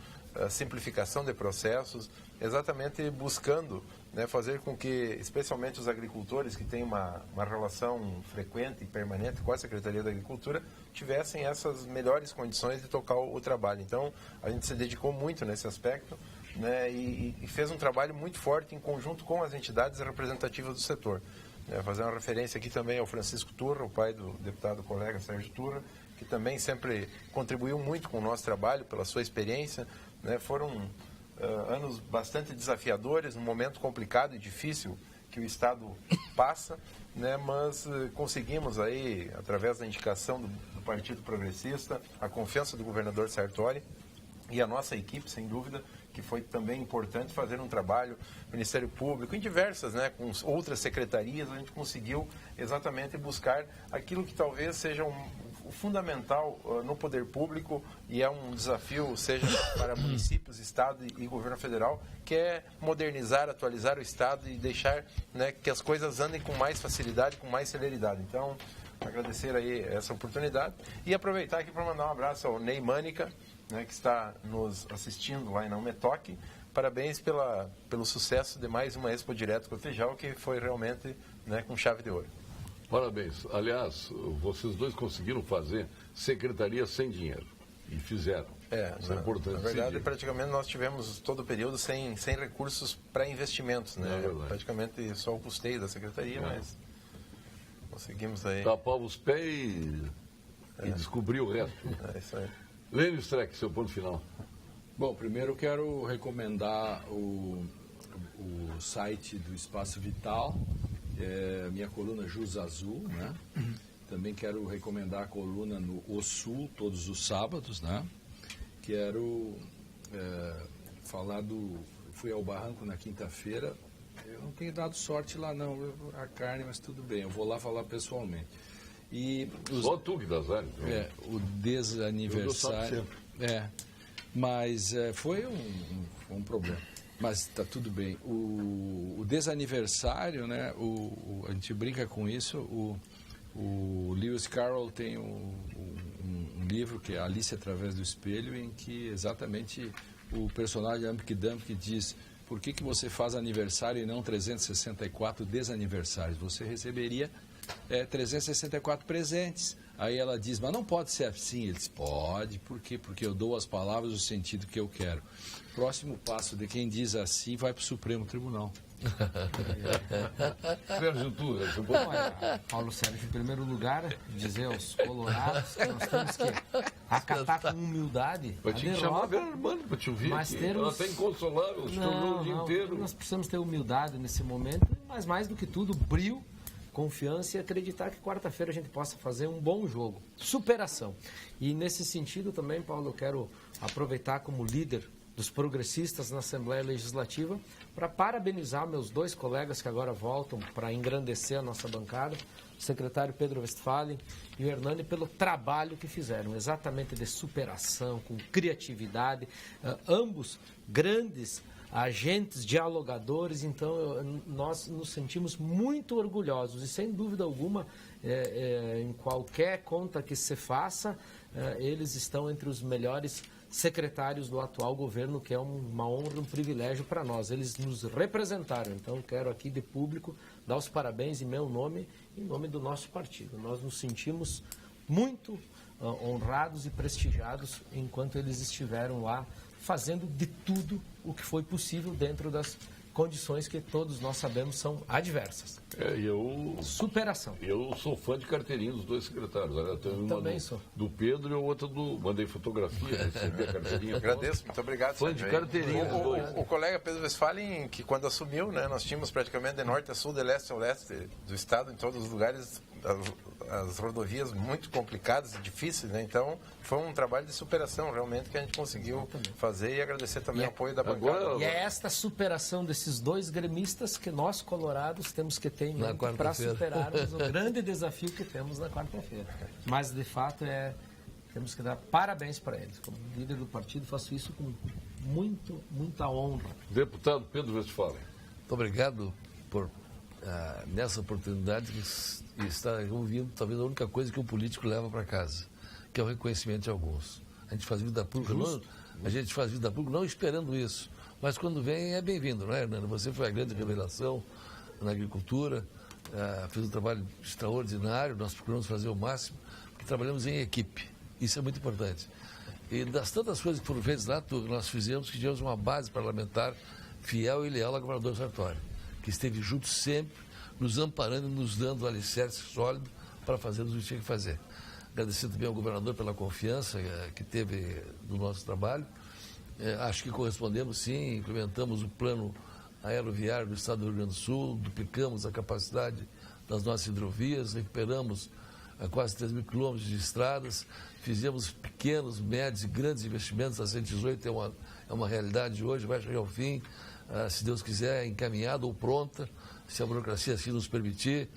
Speaker 4: simplificação de processos, exatamente buscando, né, fazer com que, especialmente os agricultores que têm uma relação frequente e permanente com a Secretaria da Agricultura, tivessem essas melhores condições de tocar o trabalho. Então, a gente se dedicou muito nesse aspecto, né, e fez um trabalho muito forte em conjunto com as entidades representativas do setor. Fazer uma referência aqui também ao Francisco Turra, o pai do deputado colega Sérgio Turra, que também sempre contribuiu muito com o nosso trabalho, pela sua experiência, né, foram anos bastante desafiadores, um momento complicado e difícil que o Estado passa, né, mas conseguimos aí, através da indicação do Partido Progressista, a confiança do governador Sartori e a nossa equipe, sem dúvida, que foi também importante fazer um trabalho, Ministério Público, em diversas, né, com outras secretarias, a gente conseguiu exatamente buscar aquilo que talvez seja o fundamental no poder público e é um desafio, seja para municípios, Estado e governo federal, que é modernizar, atualizar o Estado e deixar, né, que as coisas andem com mais facilidade, com mais celeridade. Então, agradecer aí essa oportunidade e aproveitar aqui para mandar um abraço ao Ney Mânica, né, que está nos assistindo lá em Não Me Toque. Parabéns pelo sucesso de mais uma Expo Direto Cotejal, que foi realmente, né, com chave de ouro.
Speaker 2: Parabéns. Aliás, vocês dois conseguiram fazer secretaria sem dinheiro. E fizeram. Isso é importante.
Speaker 4: Na verdade, praticamente nós tivemos todo o período sem recursos para investimentos. Né? Praticamente só o custeio da secretaria, mas conseguimos aí.
Speaker 2: Tapava os pés e descobrir o resto.
Speaker 4: É isso aí.
Speaker 2: Lênio Streck, seu ponto final.
Speaker 5: Bom, primeiro eu quero recomendar o site do Espaço Vital, minha coluna Jus Azul, né? Também quero recomendar a coluna no O Sul, todos os sábados, né? Quero falar fui ao Barranco na quinta-feira, eu não tenho dado sorte lá não, a carne, mas tudo bem, eu vou lá falar pessoalmente. E
Speaker 2: só tu que dá azar.
Speaker 5: O desaniversário. Mas foi um problema. Mas está tudo bem. O desaniversário, né? A gente brinca com isso. O Lewis Carroll tem um livro que é Alice através do Espelho, em que exatamente o personagem Humpty Dumpty diz: por que você faz aniversário e não 364 desaniversários? Você receberia 364 presentes. Aí ela diz, mas não pode ser assim. Ele diz, pode, por quê? Porque eu dou às palavras o sentido que eu quero. Próximo passo de quem diz assim vai para o Supremo Tribunal.
Speaker 2: Sérgio Turra,
Speaker 6: Olha, Paulo Sérgio, em primeiro lugar, dizer aos colorados que nós temos que acatar com humildade
Speaker 2: vai
Speaker 6: a
Speaker 2: te chamar
Speaker 6: derrota,
Speaker 2: Armando para te ouvir.
Speaker 6: mas
Speaker 2: Ela
Speaker 6: termos...
Speaker 2: está inconsolável, o jogo o dia inteiro.
Speaker 6: Nós precisamos ter humildade nesse momento, mas mais do que tudo, brio, confiança e acreditar que quarta-feira a gente possa fazer um bom jogo. Superação. E nesse sentido também, Paulo, eu quero aproveitar como líder dos progressistas na Assembleia Legislativa para parabenizar meus 2 colegas que agora voltam para engrandecer a nossa bancada, o secretário Pedro Westphalen e o Hernani, pelo trabalho que fizeram, exatamente de superação, com criatividade, ambos grandes agentes dialogadores. Então nós nos sentimos muito orgulhosos e, sem dúvida alguma, em qualquer conta que se faça, eles estão entre os melhores secretários do atual governo, que é uma honra, um privilégio para nós. Eles nos representaram, então quero aqui de público dar os parabéns em meu nome e em nome do nosso partido. Nós nos sentimos muito honrados e prestigiados enquanto eles estiveram lá fazendo de tudo o que foi possível dentro das condições que todos nós sabemos são adversas. Superação.
Speaker 2: Eu sou fã de carteirinha dos 2 secretários. Eu tenho uma
Speaker 6: também sou.
Speaker 2: Do Pedro e a outra do... Mandei fotografia, recebi a carteirinha.
Speaker 4: Agradeço, muito obrigado.
Speaker 2: Fã de carteirinha dos 2.
Speaker 4: O colega Pedro Westphalen, que quando assumiu, né, nós tínhamos praticamente de norte a sul, de leste a oeste do estado, em todos os lugares, as rodovias muito complicadas e difíceis, né? Então foi um trabalho de superação realmente que a gente conseguiu fazer, e agradecer também o apoio da bancada.
Speaker 6: E é esta superação desses 2 gremistas que nós, colorados, temos que ter em mente para superarmos o grande desafio que temos na quarta-feira. Mas, de fato, temos que dar parabéns para eles. Como líder do partido, faço isso com muita honra.
Speaker 2: Deputado Pedro Westphalen.
Speaker 7: Muito obrigado por, nessa oportunidade que está ouvindo, talvez a única coisa que o político leva para casa, que é o reconhecimento de alguns. A gente faz vida pública, não esperando isso, mas quando vem é bem-vindo, não é, Hernando? Você foi a grande revelação na agricultura, fez um trabalho extraordinário, nós procuramos fazer o máximo, porque trabalhamos em equipe, isso é muito importante. E das tantas coisas que foram feitas lá, nós fizemos que tivemos uma base parlamentar fiel e leal ao governador Sartori, que esteve junto sempre, nos amparando e nos dando o alicerce sólido para fazermos o que tinha que fazer. Agradecer também ao governador pela confiança que teve no nosso trabalho. Acho que correspondemos, sim, implementamos o plano aeroviário do estado do Rio Grande do Sul, duplicamos a capacidade das nossas hidrovias, recuperamos quase 3 mil quilômetros de estradas, fizemos pequenos, médios e grandes investimentos. A 118 é uma realidade hoje, vai chegar ao fim, se Deus quiser, encaminhada ou pronta, se a burocracia assim nos permitir.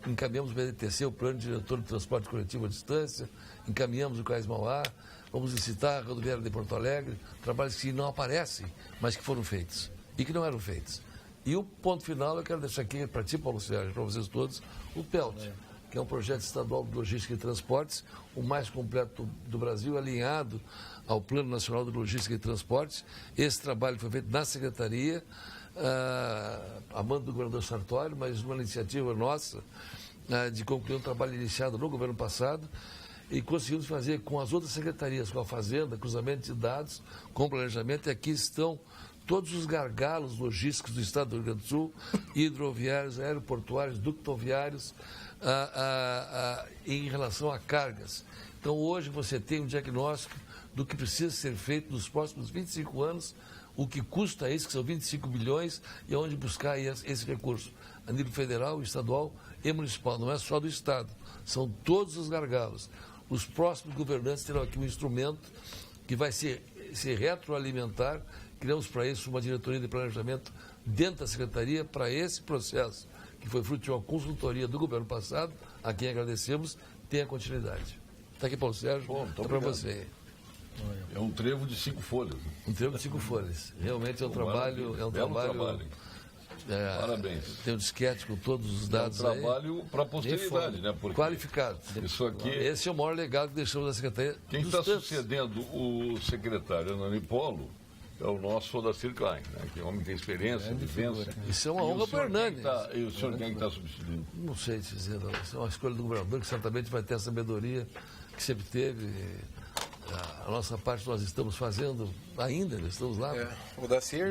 Speaker 7: Encaminhamos o BDTC, o Plano Diretor de Transporte Coletivo à Distância, encaminhamos o Cais Mauá, vamos licitar a rodoviária de Porto Alegre, trabalhos que não aparecem, mas que foram feitos e que não eram feitos. E o ponto final eu quero deixar aqui para ti, Paulo Sérgio, para vocês todos, o PELT, que é um projeto estadual de logística e transportes, o mais completo do Brasil, alinhado ao Plano Nacional de Logística e Transportes. Esse trabalho foi feito na Secretaria, a mando do governador Sartori, mas uma iniciativa nossa de concluir um trabalho iniciado no governo passado, e conseguimos fazer com as outras secretarias, com a Fazenda, cruzamento de dados, com planejamento, e aqui estão todos os gargalos logísticos do estado do Rio Grande do Sul, hidroviários, aeroportuários, ductoviários, em relação a cargas. Então, hoje você tem um diagnóstico do que precisa ser feito nos próximos 25 anos, o que custa isso, que são 25 bilhões, e onde buscar esse recurso, a nível federal, estadual e municipal. Não é só do Estado, são todos os gargalos. Os próximos governantes terão aqui um instrumento que vai se retroalimentar. Criamos para isso uma diretoria de planejamento dentro da Secretaria para esse processo, que foi fruto de uma consultoria do governo passado, a quem agradecemos, tenha continuidade. Está aqui, Paulo Sérgio, está para você.
Speaker 2: É um trevo de 5 folhas.
Speaker 7: Um trevo de 5 folhas. Realmente é um trabalho.
Speaker 2: Parabéns.
Speaker 7: Tem um disquete com todos os dados.
Speaker 2: É um trabalho para a posteridade, né? Porque
Speaker 7: qualificado.
Speaker 2: Isso aqui.
Speaker 7: Esse é o maior legado que deixamos da Secretaria.
Speaker 2: Quem está sucedendo o secretário Hernani Polo é o nosso Odacir Klein, né? Que é um homem que tem experiência, vivência.
Speaker 7: Isso é uma honra para o Hernani.
Speaker 2: E o senhor quem está substituindo?
Speaker 7: Não sei dizer, não. Isso é uma escolha do governador, que certamente vai ter a sabedoria que sempre teve. a nossa parte nós estamos fazendo ainda, nós estamos lá.
Speaker 4: O Dacir,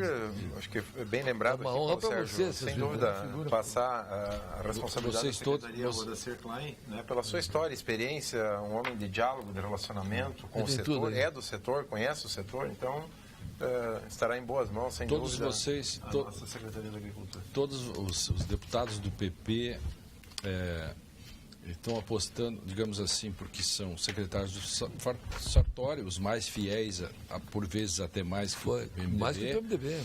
Speaker 4: acho que é bem lembrado
Speaker 7: É uma
Speaker 4: aqui
Speaker 7: honra
Speaker 4: pelo
Speaker 7: pra
Speaker 4: Sérgio,
Speaker 7: você,
Speaker 4: sem
Speaker 7: Sérgio.
Speaker 4: dúvida, passar a responsabilidade
Speaker 5: Vocês
Speaker 4: da
Speaker 5: todos-
Speaker 4: Secretaria ao Dacir Klein, né, pela sua história, experiência, um homem de diálogo, de relacionamento com o
Speaker 7: Tem
Speaker 4: setor,
Speaker 7: tudo, né?
Speaker 4: é do setor, conhece o setor, então estará em boas mãos, sem
Speaker 5: Todos
Speaker 4: dúvida,
Speaker 5: vocês,
Speaker 4: a nossa Secretaria da Agricultura.
Speaker 5: todos os deputados do PP estão apostando, digamos assim, porque são secretários do Sartori, os mais fiéis, por vezes até mais que
Speaker 7: Foi
Speaker 5: o PMDB,
Speaker 7: mais que o PMDB.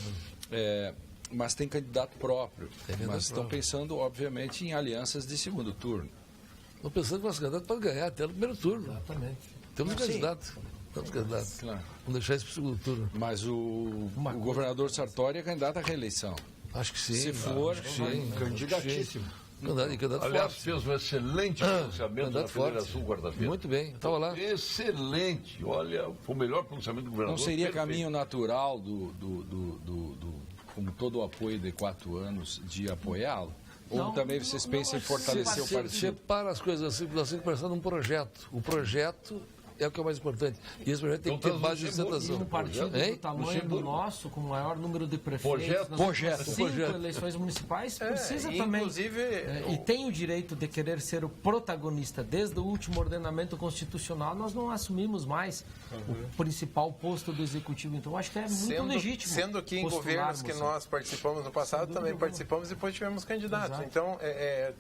Speaker 5: mas tem candidato próprio.
Speaker 7: Tem candidato
Speaker 5: Mas estão
Speaker 7: próprio.
Speaker 5: pensando, obviamente, em alianças de segundo turno.
Speaker 7: Estou pensando que o nosso candidato pode ganhar até no primeiro turno.
Speaker 6: Exatamente.
Speaker 7: Temos um candidato. Temos candidato.
Speaker 5: Claro.
Speaker 7: Vamos deixar isso para o segundo turno.
Speaker 5: Mas o governador Sartori é candidato à reeleição.
Speaker 7: Acho que sim.
Speaker 5: Se for,
Speaker 7: acho que sim.
Speaker 3: Candidatíssimo.
Speaker 7: Candidato
Speaker 2: Aliás,
Speaker 7: forte.
Speaker 2: fez um excelente pronunciamento na
Speaker 7: Candidato forte.
Speaker 2: Federação quarta-feira.
Speaker 7: Muito bem, estava lá.
Speaker 2: Excelente. Olha, foi o melhor pronunciamento do governador.
Speaker 5: não seria
Speaker 2: Perfeito.
Speaker 5: caminho natural como todo o apoio de 4 anos, de apoiá-lo? Ou
Speaker 6: Não,
Speaker 5: também vocês pensam em fortalecer o partido?
Speaker 7: Separa as coisas assim, nós temos que pensar num projeto. O projeto é o que é mais importante. E esse projeto tem que ter
Speaker 2: Então,
Speaker 7: base de
Speaker 6: E
Speaker 7: sustentação.
Speaker 6: um partido
Speaker 7: Hein?
Speaker 6: do tamanho do nosso, com o maior número de prefeitos,
Speaker 2: Projeto,
Speaker 6: nas
Speaker 7: projeto,
Speaker 6: últimas 5
Speaker 7: projeto.
Speaker 6: eleições municipais, precisa
Speaker 4: e
Speaker 6: também.
Speaker 4: inclusive,
Speaker 6: E tem o direito de querer ser o protagonista. Desde o último ordenamento constitucional, nós não assumimos mais o principal posto do executivo. Então, acho que é muito legítimo.
Speaker 4: Sendo que em governos que nós participamos no passado, também participamos e depois tivemos candidatos.
Speaker 6: Exato.
Speaker 4: Então,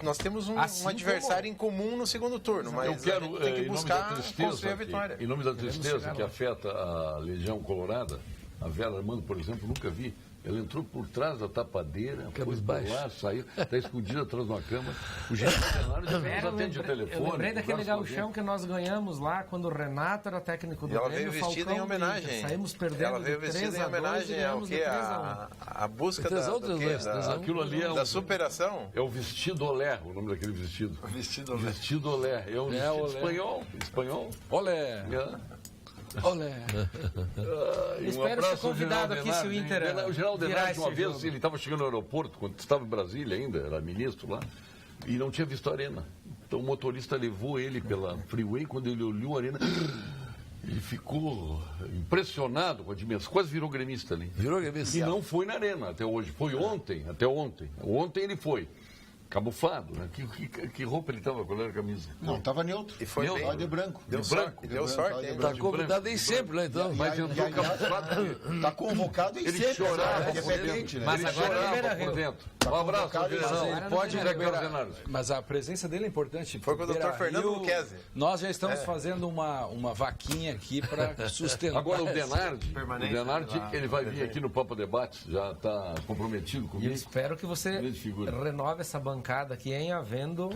Speaker 4: nós temos um
Speaker 6: Assim
Speaker 4: adversário em comum no segundo turno, mas
Speaker 2: Eu quero,
Speaker 4: a gente tem que
Speaker 2: em nome da
Speaker 4: buscar
Speaker 2: tristeza,
Speaker 4: construir a
Speaker 2: aqui,
Speaker 4: vitória.
Speaker 2: em nome da tristeza que afeta a Legião Colorada, a Vera Armando, por exemplo, nunca vi. Ela entrou por trás da tapadeira, foi por
Speaker 7: baixo.
Speaker 2: lá, saiu, está escondida atrás de uma cama. O gerente cenário já nos atende o telefone.
Speaker 6: Eu lembrei daquele
Speaker 2: conversa com
Speaker 6: gauchão que nós ganhamos lá, quando o Renato era técnico do
Speaker 4: E ela
Speaker 6: Grêmio,
Speaker 4: veio vestida
Speaker 6: Falcão
Speaker 4: em homenagem.
Speaker 6: Inter. Saímos perdendo
Speaker 4: Ela veio
Speaker 6: de
Speaker 4: vestida
Speaker 6: 3
Speaker 4: em
Speaker 6: a 2
Speaker 4: homenagem
Speaker 6: e
Speaker 4: ao
Speaker 6: ganhamos de
Speaker 4: quê?
Speaker 6: 3 a 1.
Speaker 4: A busca
Speaker 7: 3 a 1,
Speaker 4: do quê?
Speaker 7: 3 a 2, 3 a 1.
Speaker 2: Aquilo ali é
Speaker 4: Da superação.
Speaker 2: É o vestido olé, o nome daquele vestido.
Speaker 4: Vestido
Speaker 2: Vestido olé. É um
Speaker 5: É,
Speaker 2: vestido
Speaker 5: olé.
Speaker 2: espanhol. Espanhol.
Speaker 5: Olé!
Speaker 2: É.
Speaker 5: Olé!
Speaker 6: Espero ser convidado aqui se o Inter
Speaker 2: O Geraldo
Speaker 6: virar
Speaker 2: Denardi, uma
Speaker 6: esse
Speaker 2: vez,
Speaker 6: jogo.
Speaker 2: ele estava chegando no aeroporto, quando estava em Brasília ainda, era ministro lá, e não tinha visto a arena. Então o motorista levou ele pela freeway, quando ele olhou a arena, ele ficou impressionado com a dimensão, quase virou gremista ali.
Speaker 7: Virou gremista.
Speaker 2: E não foi na arena até hoje, foi ontem, até ontem. Ontem ele foi. Camuflado, né? Que roupa ele estava? Qual era a camisa?
Speaker 3: Não, estava neutro.
Speaker 4: E foi
Speaker 3: Só
Speaker 4: bem.
Speaker 3: de branco.
Speaker 4: Deu
Speaker 2: De
Speaker 4: sorte,
Speaker 2: branco.
Speaker 4: deu sorte. hein?
Speaker 7: Está convidado em sempre, né? Então.
Speaker 2: Mas entrou camuflado.
Speaker 3: Está convocado em
Speaker 2: Ele
Speaker 3: sempre.
Speaker 2: chorava
Speaker 3: é
Speaker 2: por
Speaker 3: repetente,
Speaker 2: dentro.
Speaker 3: né?
Speaker 6: Mas
Speaker 2: Ele
Speaker 6: agora
Speaker 2: chorava
Speaker 6: libera
Speaker 2: por
Speaker 6: Rio.
Speaker 2: dentro. Um abraço,
Speaker 3: convocado,
Speaker 2: general.
Speaker 6: ele
Speaker 5: Pode
Speaker 2: José
Speaker 5: liberar,
Speaker 2: Carlos Zenários.
Speaker 5: mas a presença dele é importante.
Speaker 4: Foi com o
Speaker 5: Beira
Speaker 4: Dr. Fernando
Speaker 5: Rio,
Speaker 4: Luquezzi.
Speaker 5: Nós já estamos fazendo uma vaquinha aqui para sustentar.
Speaker 2: Agora o Denardi,
Speaker 4: Permanente, lá,
Speaker 2: ele vai vir aqui no Papo Debates, já está comprometido
Speaker 6: E eu
Speaker 2: comigo.
Speaker 6: espero que você
Speaker 2: Grande figura.
Speaker 6: renove essa bancada aqui em havendo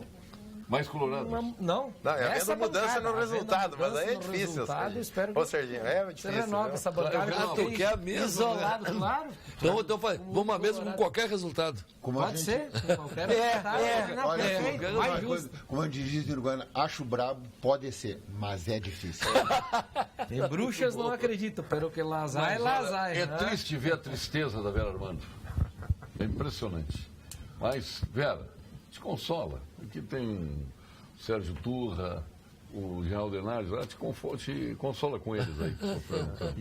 Speaker 2: Mais colorado.
Speaker 6: Não,
Speaker 4: Não, é
Speaker 6: essa
Speaker 4: havendo mudança
Speaker 6: bancada,
Speaker 4: no
Speaker 6: havendo
Speaker 4: resultado, mas
Speaker 6: mudança
Speaker 4: aí é
Speaker 6: no
Speaker 4: difícil.
Speaker 6: resultado,
Speaker 4: Sérgio.
Speaker 6: espero
Speaker 4: Ô,
Speaker 6: que
Speaker 4: Serginho, é
Speaker 6: você
Speaker 4: difícil.
Speaker 6: renove
Speaker 4: viu?
Speaker 6: essa bancada.
Speaker 7: Ah, tu quer mesmo,
Speaker 6: isolado, claro.
Speaker 7: Então vamos à mesa com qualquer resultado.
Speaker 3: Como a
Speaker 6: Pode
Speaker 3: gente-
Speaker 6: ser. Qualquer resultado. Não,
Speaker 3: Olha,
Speaker 6: perfeito,
Speaker 3: só,
Speaker 6: mais
Speaker 3: uma coisa,
Speaker 6: justo.
Speaker 3: como a gente diz no Uruguaiana, acho brabo, pode ser, mas é difícil.
Speaker 6: Em bruxas não acredito, pero que lazar é lazar.
Speaker 2: É
Speaker 6: né?
Speaker 2: triste ver a tristeza da Vera Armando. É impressionante. Mas, Vera, te consola. Aqui tem o Sérgio Turra, o Geraldo Denardi, te consola com eles aí.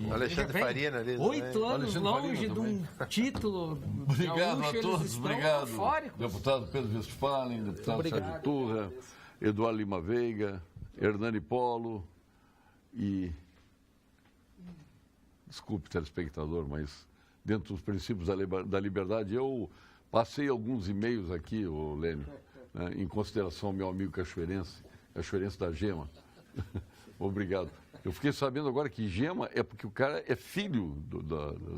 Speaker 4: O Alexandre
Speaker 6: Vem
Speaker 4: Faria, né?
Speaker 6: 8 anos
Speaker 2: Alexandre
Speaker 6: longe
Speaker 2: Faria
Speaker 6: de um título.
Speaker 2: Obrigado
Speaker 6: gaúcho,
Speaker 2: a
Speaker 6: eles
Speaker 2: todos,
Speaker 6: estão
Speaker 2: obrigado.
Speaker 6: eufóricos.
Speaker 2: Deputado Pedro Westphalen, deputado
Speaker 6: Obrigado.
Speaker 2: Sérgio Turra, Eduardo Lima Veiga, Hernani Polo e... Desculpe, telespectador, mas dentro dos princípios da liberdade, eu passei alguns e-mails aqui, ô Lênio, né, em consideração ao meu amigo cachoeirense da Gema. Obrigado. Eu fiquei sabendo agora que Gema é porque o cara é filho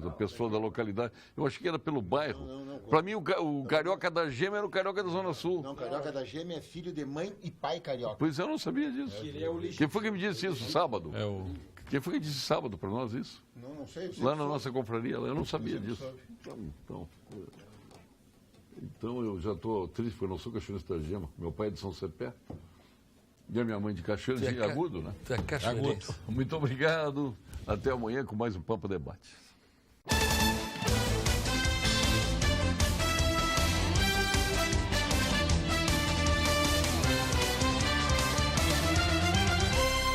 Speaker 2: da pessoa da localidade. Eu achei que era pelo bairro. Para mim, o carioca da Gema era o carioca da Zona Sul.
Speaker 3: Não, carioca da Gêmea é filho de mãe e pai carioca.
Speaker 2: Pois eu não sabia disso. Quem foi que me disse isso sábado? Quem foi que disse sábado para nós isso?
Speaker 3: Não sei.
Speaker 2: Lá na nossa confraria, eu não sabia disso. Então eu já estou triste porque eu não sou cachoeirista da Gema. Meu pai é de São Cepé. E a minha mãe de Cachoeira de Agudo, né?
Speaker 7: Tu é cachoeirense.
Speaker 2: Muito obrigado. Até amanhã com mais um Papo Debate.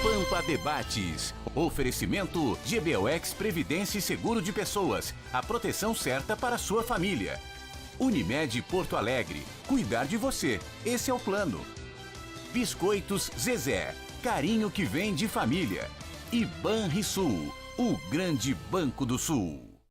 Speaker 1: Pampa Debates. Oferecimento GBOX Previdência e Seguro de Pessoas. A proteção certa para a sua família. Unimed Porto Alegre. Cuidar de você. Esse é o plano. Biscoitos Zezé. Carinho que vem de família. E Banrisul, o grande banco do Sul.